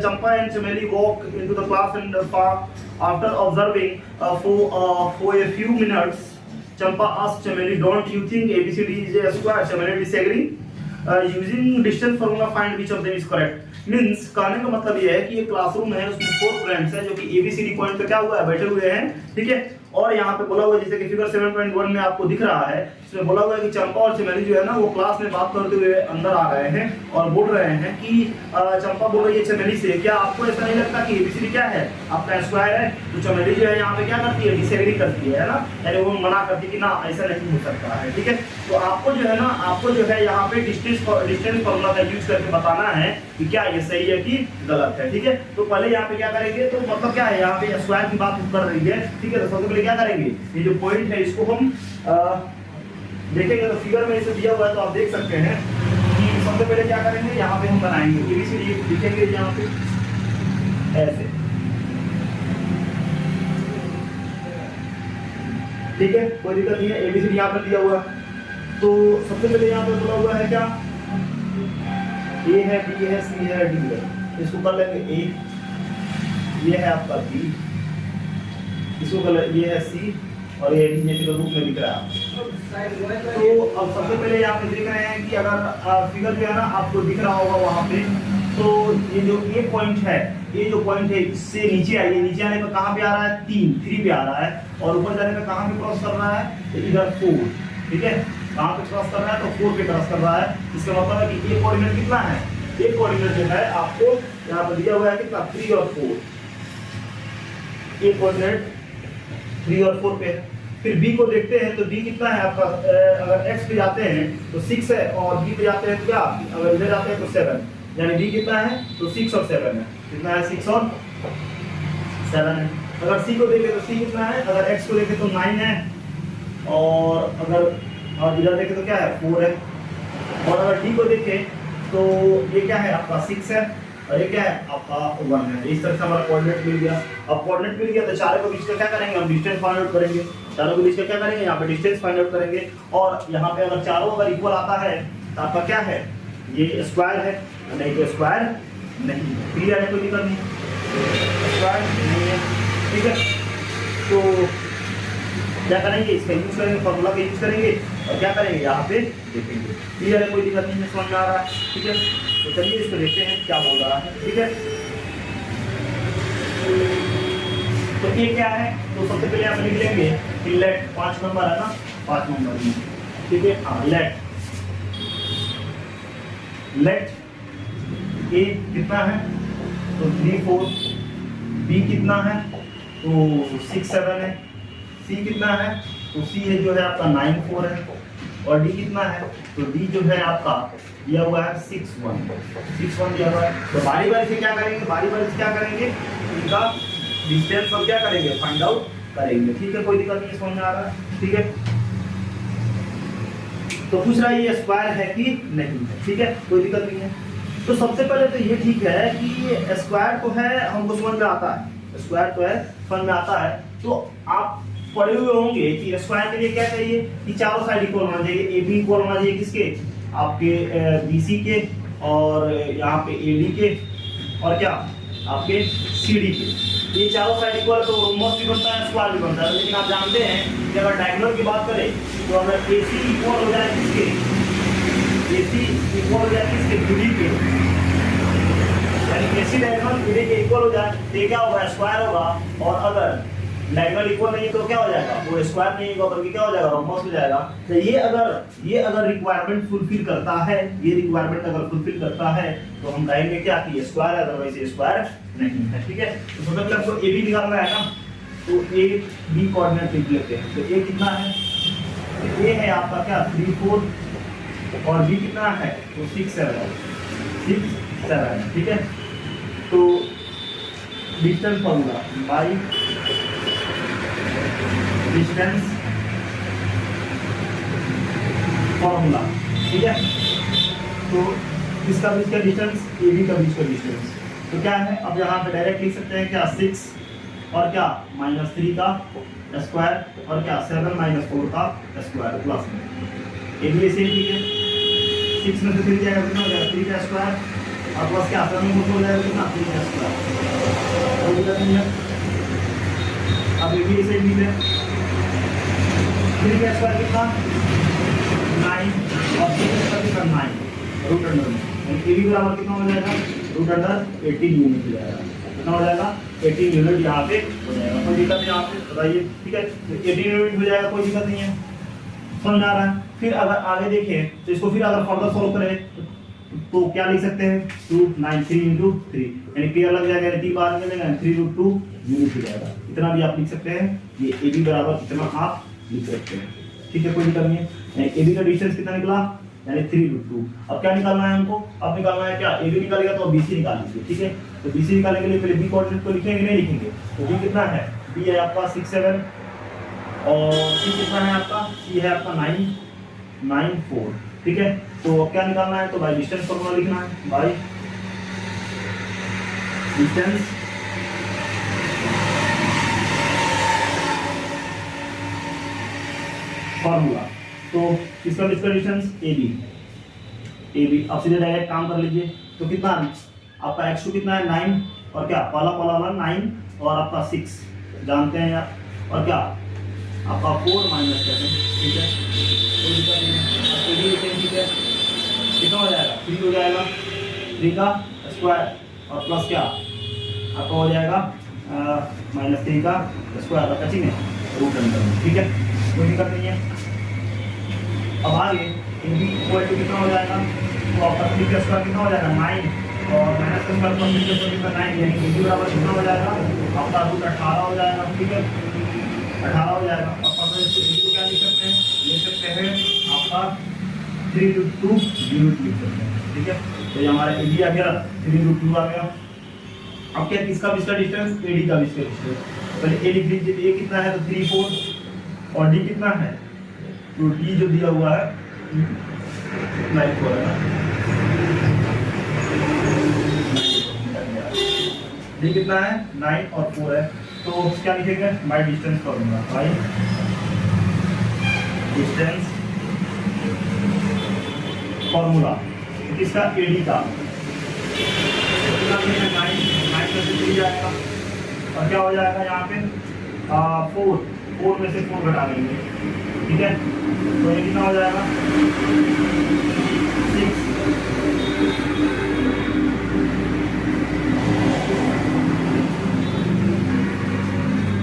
Champa and Chameli walk into the class and after observing for a few minutes, Champa asked Chameli, "Don't you think ABCD is a square?" Chameli disagree. Using distance formula, find which of them is correct. Means कहने का मतलब ये है कि ये क्लासरूम है, उसमें 4 फ्रेंड्स हैं जो कि ABCD पॉइंट पे क्या हुआ है, बैठे हुए हैं, ठीक है। और यहाँ पे बोला हुआ है जैसे कि फिगर 7.1 में आपको दिख रहा है, इसमें बोला हुआ है कि चंपा और चमेली जो है ना वो क्लास में बात करते हुए अंदर आ रहे हैं और बोल रहे हैं कि चंपा बोल रही है चमेली से, क्या आपको ऐसा नहीं लगता कि ABCD क्या है, आपका स्क्वायर है। तो चमेली जो है यहाँ पे क्या करती है, डिसएग्री करती है ना, यानी वो मना करती है कि ना ऐसा नहीं हो सकता है, ठीक है। तो आपको जो है ना, आपको जो है यहाँ पे डिस्टेंस फॉर्मूला का यूज करके बताना है कि क्या ये सही है कि गलत है, ठीक है। तो पहले यहाँ पे क्या करेंगे, तो मतलब क्या है, यहाँ पे स्क्वायर की बात कर रही है, ठीक है। तो सबसे पहले क्या करेंगे, ये जो पॉइंट है इसको हम देखेंगे। तो फिगर में इसे दिया हुआ है तो आप देख सकते हैं कि सबसे पहले क्या करेंगे, यहाँ पे हम बनाएंगे ABCD, लिखेंगे यहाँ पे ऐसे, ठीक है, कोई दिक्कत नहीं है। ABCD यहाँ पे दिया हुआ, तो सबसे पहले यहाँ पे बोला हुआ है क्या, A है, B है, C है, D है, इसको कर लेंगे A, ये है आपका B, इसको कर ये है C, और ये नीचे तो बुक में दिख रहा है। तो अब सबसे पहले यहाँ पे देख रहे हैं कि अगर फिगर जो है ना आपको दिख रहा होगा वहाँ पे, तो ये जो A पॉइंट है, ये जो पॉइंट है इससे नीचे आइए, नीचे आने पर कहाँ पे आ रहा है, 3 पे आ रहा है, और ऊपर जाने पर कहाँ पे क्रॉस कर रहा है, तो इधर 4, ठीक है। कहाँ पे क्रॉस कर रहा है, तो 4 पे क्रॉस कर रहा है। इसका मतलब है कि A कोऑर्डिनेट कितना है, A कोऑर्डिनेट जो है आपको यहाँ पे दिया हुआ है कितना, 3 और 4, A कोऑर्डिनेट 3 और 4 पे। फिर B को देखते हैं तो B कितना है आपका, अगर X पे जाते हैं तो 6 है, और B पे जाते हैं तो क्या, अगर इधर जाते हैं तो 7, यानी B कितना है, तो 6 और 7 है, कितना है, 6 और 7 है। अगर C को देखें तो C कितना है, अगर X को देखें तो 9 है, और अगर इधर देखें तो क्या है, 4 है। और अगर D को देखें तो ये क्या है आपका 6 है, और ये क्या है आपका 1 है। इस तरह से हमारा कोऑर्डिनेट मिल गया। अब कोऑर्डिनेट मिल गया तो चारों के बीच का क्या करेंगे, हम डिस्टेंस फाइंड आउट करेंगे। चारों के बीच का क्या करेंगे, यहाँ पे डिस्टेंस फाइंड आउट करेंगे, और यहाँ पे अगर चारों अगर इक्वल आता है तो आपका क्या है, ये स्क्वायर है, नहीं तो स्क्वायर नहीं है। क्लियर है, कोई दिक्कत नहीं, स्क्वायर नहीं है, ठीक है। तो क्या करेंगे, इसका यूज करेंगे, फॉर्मूला का यूज करेंगे, और क्या करेंगे, यहाँ पे देखेंगे। क्लियर है, कोई दिक्कत नहीं है, समझ में आ रहा है, ठीक है। तो चलिए इसको देखते हैं क्या बोल रहा है, ठीक है। तो ये क्या है, तो सबसे पहले आप लिख लेंगे कि लेट, 5 नंबर है ना, 5 नंबर में, ठीक है। हाँ, लेट लेट ए कितना है तो 3 4, बी कितना है तो 6 7 है, सी कितना है तो सी है जो है आपका 9 4 है, और डी कितना है तो डी जो है आपका दिया हुआ है 6 1 दिया हुआ है। तो बारी बारी से क्या करेंगे इनका डिस्टेंस हम क्या करेंगे फाइंड आउट करेंगे। ठीक है, कोई दिक्कत नहीं, समझ में आ रहा है। ठीक है, तो पूछ रहा है ये स्क्वायर है कि नहीं है। ठीक है, कोई दिक्कत नहीं है। तो सबसे पहले तो ये ठीक है कि ये स्क्वायर तो है, हमको समझ में आता है, स्क्वायर तो है समझ में आता है। तो आप पढ़े हुए होंगे कि स्क्वायर के लिए क्या चाहिए कि चारों साइड इक्वल होना चाहिए, ए बी इक्वल होना चाहिए किसके आपके बीसी के, और यहाँ पे एडी के, और क्या आपके सीडी के। ये चारों साइड इक्वल तो रोम्बस भी बनता है, स्क्वायर भी बनता है। लेकिन आप जानते हैं कि अगर डायगोनल की बात करें तो अगर एसी इक्वल हो जाए किसके, एसी इक्वल हो जाए किसके बीडी के, यानी एसी डायगोनल बीडी के इक्वल हो जाए तो क्या होगा स्क्वायर होगा। और अगर डायगोनल इक्वल नहीं है तो क्या हो जाएगा वो स्क्वायर नहीं होगा बल्कि क्या हो जाएगा रोम्बस हो जाएगा। तो ये अगर रिक्वायरमेंट फुलफिल करता है, ये रिक्वायरमेंट अगर फुलफिल करता है तो हम कहेंगे क्या कि स्क्वायर है, अदरवाइज ये स्क्वायर नहीं है। ठीक है, तो सबसे पहले हमको ए बी निकालना है ना, तो ए बी कोऑर्डिनेट लिख लेते हैं। तो ए कितना है, तो ए है आपका क्या 3 4, और बी कितना है तो 6 7। ठीक है, तो distance formula by distance formula. ठीक है, तो इसका बीच का डिस्टेंस ए बी का बीच का डिस्टेंस तो क्या है, अब यहाँ पे डायरेक्ट लिख सकते हैं क्या 6 और क्या -3 का स्क्वायर, और क्या 7 -4 का स्क्वायर प्लस में ए बी ऐसे ठीक है। 6 में से 3 जाएगा कितना हो जाएगा 3 का स्क्वायर, और प्लस क्या 7 में हो जाएगा कितना 3 का स्क्वायर। कोई दिक्कत नहीं है। अब ए बी ऐसे ठीक है, 3 का स्क्वायर कितना 9, और 3 का स्क्वायर कितना 9 रूट अंडर में, ए बी बराबर कितना हो जाएगा रूट अंडर 18 यूनिट हो जाएगा। कितना हो जाएगा 18 यूनिट यहाँ पे हो जाएगा। कोई दिक्कत नहीं यहाँ पे बताइए। ठीक है, तो 18 यूनिट हो जाएगा, कोई दिक्कत नहीं है, समझ आ रहा है। फिर अगर आगे देखें तो इसको फिर अगर फर्दर सॉल्व करें तो क्या लिख सकते हैं 293 × 3 यानी पेयर लग जाएगा, 3 बार मिलेगा 3√2 यूनिट हो जाएगा। इतना भी आप लिख सकते हैं, ये ए बी बराबर इतना आप लिख सकते हैं। ठीक है, कोई दिक्कत नहीं है। ए बी का डिस्टेंस कितना निकला यानी 3√2। अब क्या निकालना है हमको, अब निकालना है क्या ए बी निकालेगा तो BC निकाल लीजिए। ठीक है, तो BC निकालने के लिए पहले बी कोऑर्डिनेट को लिखेंगे नहीं लिखेंगे, तो बी कितना है, बी है आपका 6 7, और सी कितना है आपका, सी है आपका 9 9 4। ठीक है, तो अब क्या निकालना है तो बाय डिस्टेंस फॉर्मूला लिखना है, बाय डिस्टेंस फॉर्मूला। तो इसका डिस्टेंस ए बी अब सीधे डायरेक्ट काम कर लीजिए। तो कितना आपका x2 कितना है 9, और क्या पहला वाला 9, और आपका 6 जानते हैं आप, और क्या आपका 4 -7। ठीक है, कोई दिक्कत नहीं है। ठीक है, कितना हो जाएगा 3 हो जाएगा, 3 का स्क्वायर और प्लस क्या आपका हो जाएगा -3 का स्क्वायर और कची में रूट अंडर। ठीक है, कोई दिक्कत नहीं है। अब आगे इक्वल टू कितना हो जाएगा तो आपका 3 का स्क्वायर कितना हो जाएगा 9, और माइनस का स्क्वायर प्लस 3 का स्क्वायर कितना 9 यानी ए बराबर कितना हो जाएगा आपका रूट 18 हो जाएगा। ठीक है, 18 हो जाएगा। और पता है इसको क्या लिख सकते हैं आपका 3√2 यूनिट लिख सकते हैं। ठीक है, तो ये हमारा ए बी आ गया 3√2 आ गया। अब क्या किसका बीच का डिस्टेंस एडी का बीच का डिस्टेंस, पहले ए लिख लीजिए। ए कितना है तो 3 4, और डी कितना है तो डी जो दिया हुआ है 9 4 है ना, डी कितना है 9 और 4 है। तो क्या लिखेंगे by distance formula, by distance formula किसका एडी का, कितना लिखेंगे 9 में से 3 जाएगा, और क्या हो जाएगा यहाँ पे 4 में से 4 घटा देंगे। ठीक है, तो ये कितना हो जाएगा 6।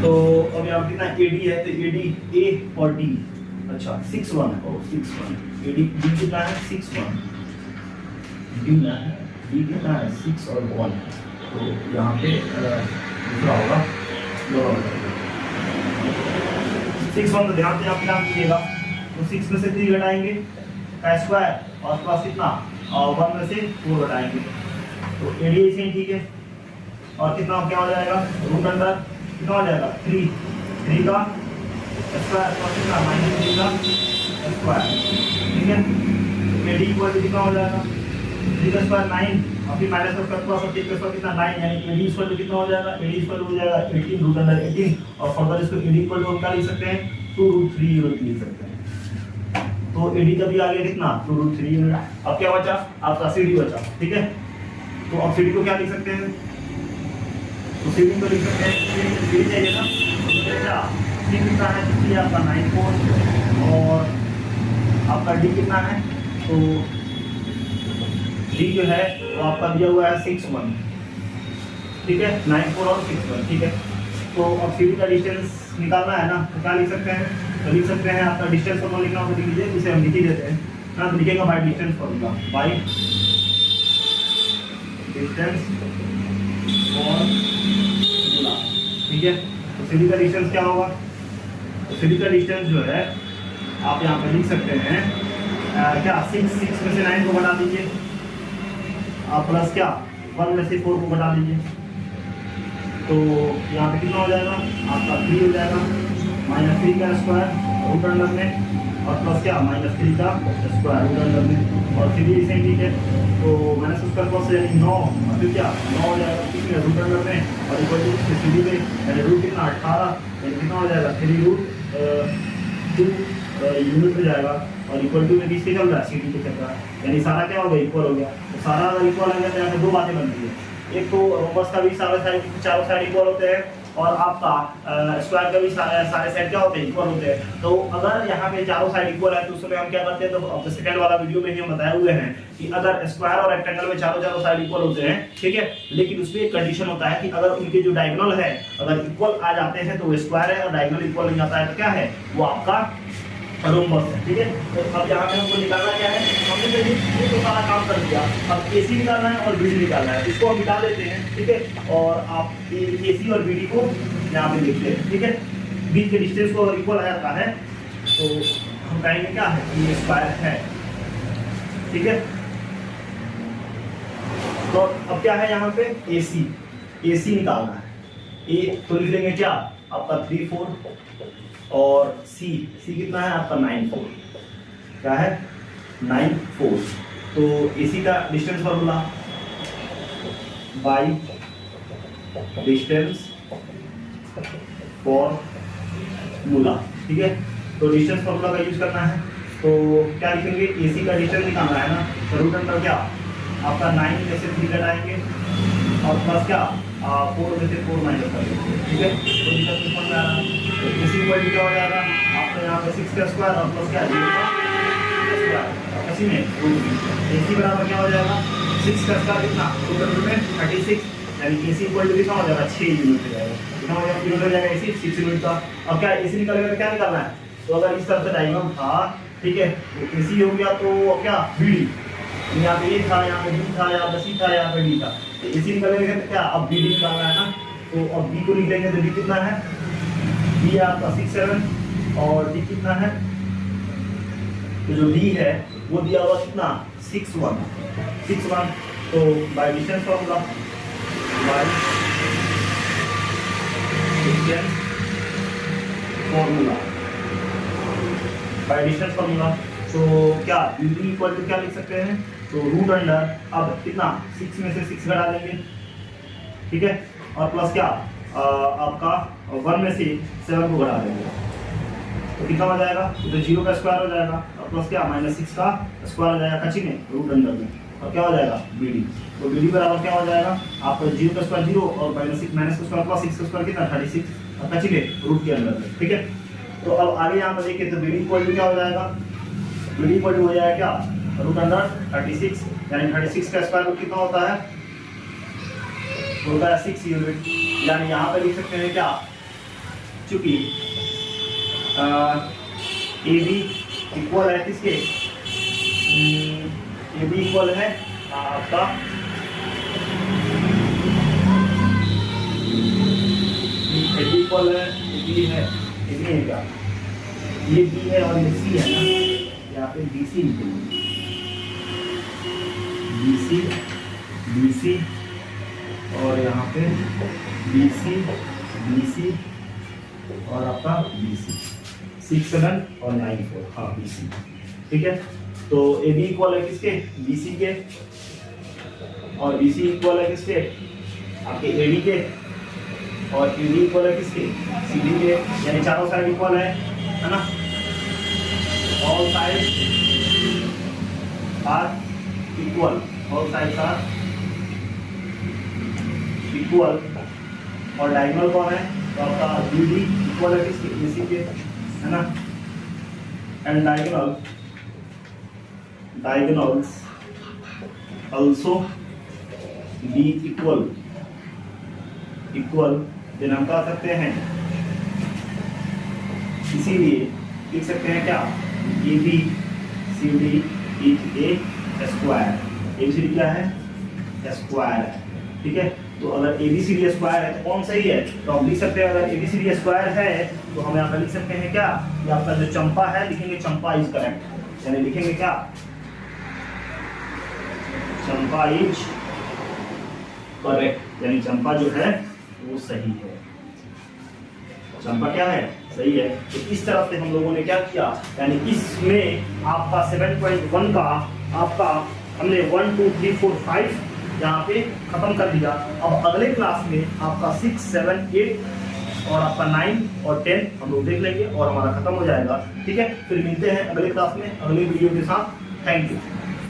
तो अब यहाँ कितना एडी है तो एडी ए और डी, अच्छा 6 1 है, 6 1 एडी डी कितना है 6 1, डी ना है, डी कितना है 6 और 1, तो यहाँ पे दूसरा होगा 6 1, तो ध्यान से आप क्या कीजिएगा, तो 6 में से 3 घटाएंगे का स्क्वायर और प्लस कितना 1 में से 4 घटाएंगे, तो एडिएशन ठीक है। और कितना क्या हो जाएगा रूट अंडर कितना हो जाएगा 3 का स्क्वायर प्लस कितना -3 का स्क्वायर, ठीक है। एडी इक्वल टू कितना हो जाएगा 3 का स्क्वायर 9 और फिर माइनस का स्क्वायर प्लस और 3 का स्क्वायर कितना 9, यानी एडी इक्वल टू कितना हो जाएगा, एडी इक्वल हो जाएगा 18 रूट अंडर 18 और फर्दर इसको एडी इक्वल टू हम क्या लिख सकते हैं 2√3 यूनिट लिख सकते हैं। तो एडी का भी आ गया कितना 2√3 यूनिट। अब क्या बचा आपका सीडी बचा, ठीक है। तो अब सीडी को क्या लिख सकते हैं, तो सीडी को लिख सकते हैं, सीडी चाहिए ना, तो क्या सी कितना है, सी आपका 9 और आपका डी कितना है, तो डी जो है वो आपका दिया हुआ है 6 1, ठीक है 9 4 और 6 1, ठीक है। तो अब सीडी का डिस्टेंस निकालना है ना, तो क्या लिख सकते हैं, तो लिख सकते हैं आपका डिस्टेंस फॉर्मूला लिखना हो तो लिख लीजिए, इसे हम लिख ही देते हैं ना, तो लिखेगा by distance formula, by distance formula, ठीक है। तो सीडी का डिस्टेंस क्या होगा, तो सीडी का डिस्टेंस जो है आप यहाँ पे लिख सकते हैं क्या 6 में से 9 को घटा दीजिए, आप प्लस क्या 1 में से 4 को घटा दीजिए, तो यहाँ पे कितना हो जाएगा आपका 3 हो जाएगा -3 का स्क्वायर रूट अंडर में और प्लस क्या -3 का स्क्वायर रूट अंडर में, और सीधी सेम ठीक है, तो माइनस स्क्वायर प्लस यानी 9 और फिर क्या 9 हो जाएगा ठीक है रूट अंडर में, और इक्वल टू सीधी पे यानी रूट कितना 18 यानी कितना हो जाएगा 3√2 यूनिट हो जाएगा, और इक्वल टू में किसके चल रहा है सीडी के चल रहा है, यानी सारा क्या हो गया इक्वल हो गया। तो सारा अगर इक्वल आ गया तो यहाँ पे दो बातें बनती है, एक तो रोमबस का भी चारों साइड इक्वल होते हैं और आपका स्क्वायर का भी सारे साइड क्या होते हैं इक्वल होते हैं। तो अगर यहाँ पे चारों साइड इक्वल है तो उस समय हम क्या करते हैं, तो सेकंड वाला वीडियो में ही हम बताए हुए हैं कि अगर स्क्वायर और रेक्टेंगल में चारों साइड इक्वल होते हैं, ठीक है, लेकिन उसमें एक कंडीशन होता है कि अगर उनके जो डायगोनल है अगर इक्वल आ जाते हैं तो वो स्क्वायर है, और डायगोनल इक्वल नहीं आता है तो क्या है वो आपका रोमबस है, ठीक है। तो अब यहाँ पे हमको निकालना क्या है, हमने ये तो सारा काम कर दिया, अब एसी निकालना है और बीडी निकालना है, इसको हम निकाल लेते हैं, ठीक है। और आप एसी और बीडी को यहाँ पे लिखते हैं, ठीक है। बीच के डिस्टेंस को अगर इक्वल आ जाता है तो हम कहेंगे क्या है कि ये स्क्वायर है, ठीक है। तो अब क्या है यहाँ पे एसी निकालना है, ए तो लिख लेंगे क्या आपका 3 4 और सी कितना है आपका 9 4, क्या है 9 4, तो एसी का distance formula by distance formula, ठीक है। तो डिस्टेंस फॉर्मूला का यूज करना है, तो क्या लिखेंगे एसी का डिस्टेंस निकालना है ना, तो रूट अंडर क्या आपका 9 में से 3 घटाएंगे और प्लस क्या 4 में से 4 माइनस कर देंगे, ठीक है। तो डिस्टेंस समझ में आ रहा है, तो इसी इक्वल क्या हो जाएगा आपका यहाँ पे 6 का स्क्वायर और प्लस क्या 0 का स्क्वायर, इसी में एसी बराबर क्या हो जाएगा 6 का स्क्वायर कितना रूट अंडर में 36, यानी एसी इक्वल कितना हो जाएगा 6 यूनिट हो जाएगा, कितना हो जाएगा यूनिट हो जाएगा एसी 6 यूनिट का। अब क्या एसी निकालेगा तो क्या निकालना है, तो अगर इस तरह से डायग्राम था, ठीक है, तो एसी हो गया तो क्या बीडी, यहाँ पे ए था, यहाँ पे बी था, यहाँ पे सी था, यहाँ पे डी था, तो एसी निकालेंगे तो क्या अब बीडी निकालना है ना, तो अब बी को लिख लेंगे तो बी कितना है, बी आपका 6 7 और डी कितना है, तो जो डी है वो दिया हुआ कितना 6 1, तो by distance formula by distance formula, तो क्या बीडी इक्वल टू क्या लिख सकते हैं, तो रूट अंडर अब कितना 6 में से 6 घटा देंगे, ठीक है, और प्लस क्या आपका 1 में से 7 को घटा देंगे, तो कितना हो जाएगा, तो 0 का स्क्वायर हो जाएगा और प्लस क्या -6 का स्क्वायर हो जाएगा कच्ची में रूट अंडर में, और क्या हो जाएगा बीडी, तो बीडी बराबर क्या हो जाएगा आपका 0 का स्क्वायर 0 और -6 का स्क्वायर प्लस 6 का स्क्वायर कितना 36 और कच्ची में रूट के अंदर में, ठीक है। तो अब आगे यहाँ पर देखिए तो बीडी इक्वल टू क्या हो जाएगा, बीडी इक्वल टू हो जाएगा क्या रूट अंडर 36, यानी 36 का स्क्वायर रूट कितना होता है, होता है 6 यूनिट, यानी यहाँ पे लिख सकते हैं क्या, चूंकि ए बी इक्वल है किसके, ए बी इक्वल है आपका इक्वल है, बी है, ये भी है क्या, ये बी है और ये सी है ना, यहाँ पे बी सी निकलेगी, बी सी, बी सी और यहाँ पे बी सी, बी सी और आपका बी सी, 6 7 और 9 4, हाँ बी सी, ठीक है। तो ए बी इक्वल है किसके, बी सी के, और बी सी इक्वल है किसके, आपके ए डी के, और ए डी इक्वल है किसके, सी डी के, यानी चारों साइड इक्वल है ना, all side are equal, all side are equal, और डायगोनल कौन है, तो आपका बी डी इक्वल है किसके, बी सी के, है ना, and diagonals also be equal, then हम कह सकते हैं, इसीलिए लिख सकते हैं क्या, A B C D is a square, A B C D क्या है, स्क्वायर है, ठीक है। तो अगर A B C D square है तो कौन सही है, तो हम लिख सकते हैं अगर A B C D square है तो हम यहाँ पर लिख सकते हैं क्या, ये आपका जो चंपा है लिखेंगे चंपा इज करेक्ट, यानी लिखेंगे क्या, चंपा इज करेक्ट, यानी चंपा जो है वो सही है, चंपा क्या है, सही है। तो इस तरफ से हम लोगों ने क्या किया, यानी इसमें आपका 7.1 का आपका हमने 1 2 3 4 5 यहाँ पे खत्म कर दिया। अब अगले क्लास में आपका 6 7 8 और आपका 9 और 10 हम लोग देख लेंगे और हमारा खत्म हो जाएगा, ठीक है। फिर मिलते हैं अगले क्लास में अगले वीडियो के साथ। Thank you.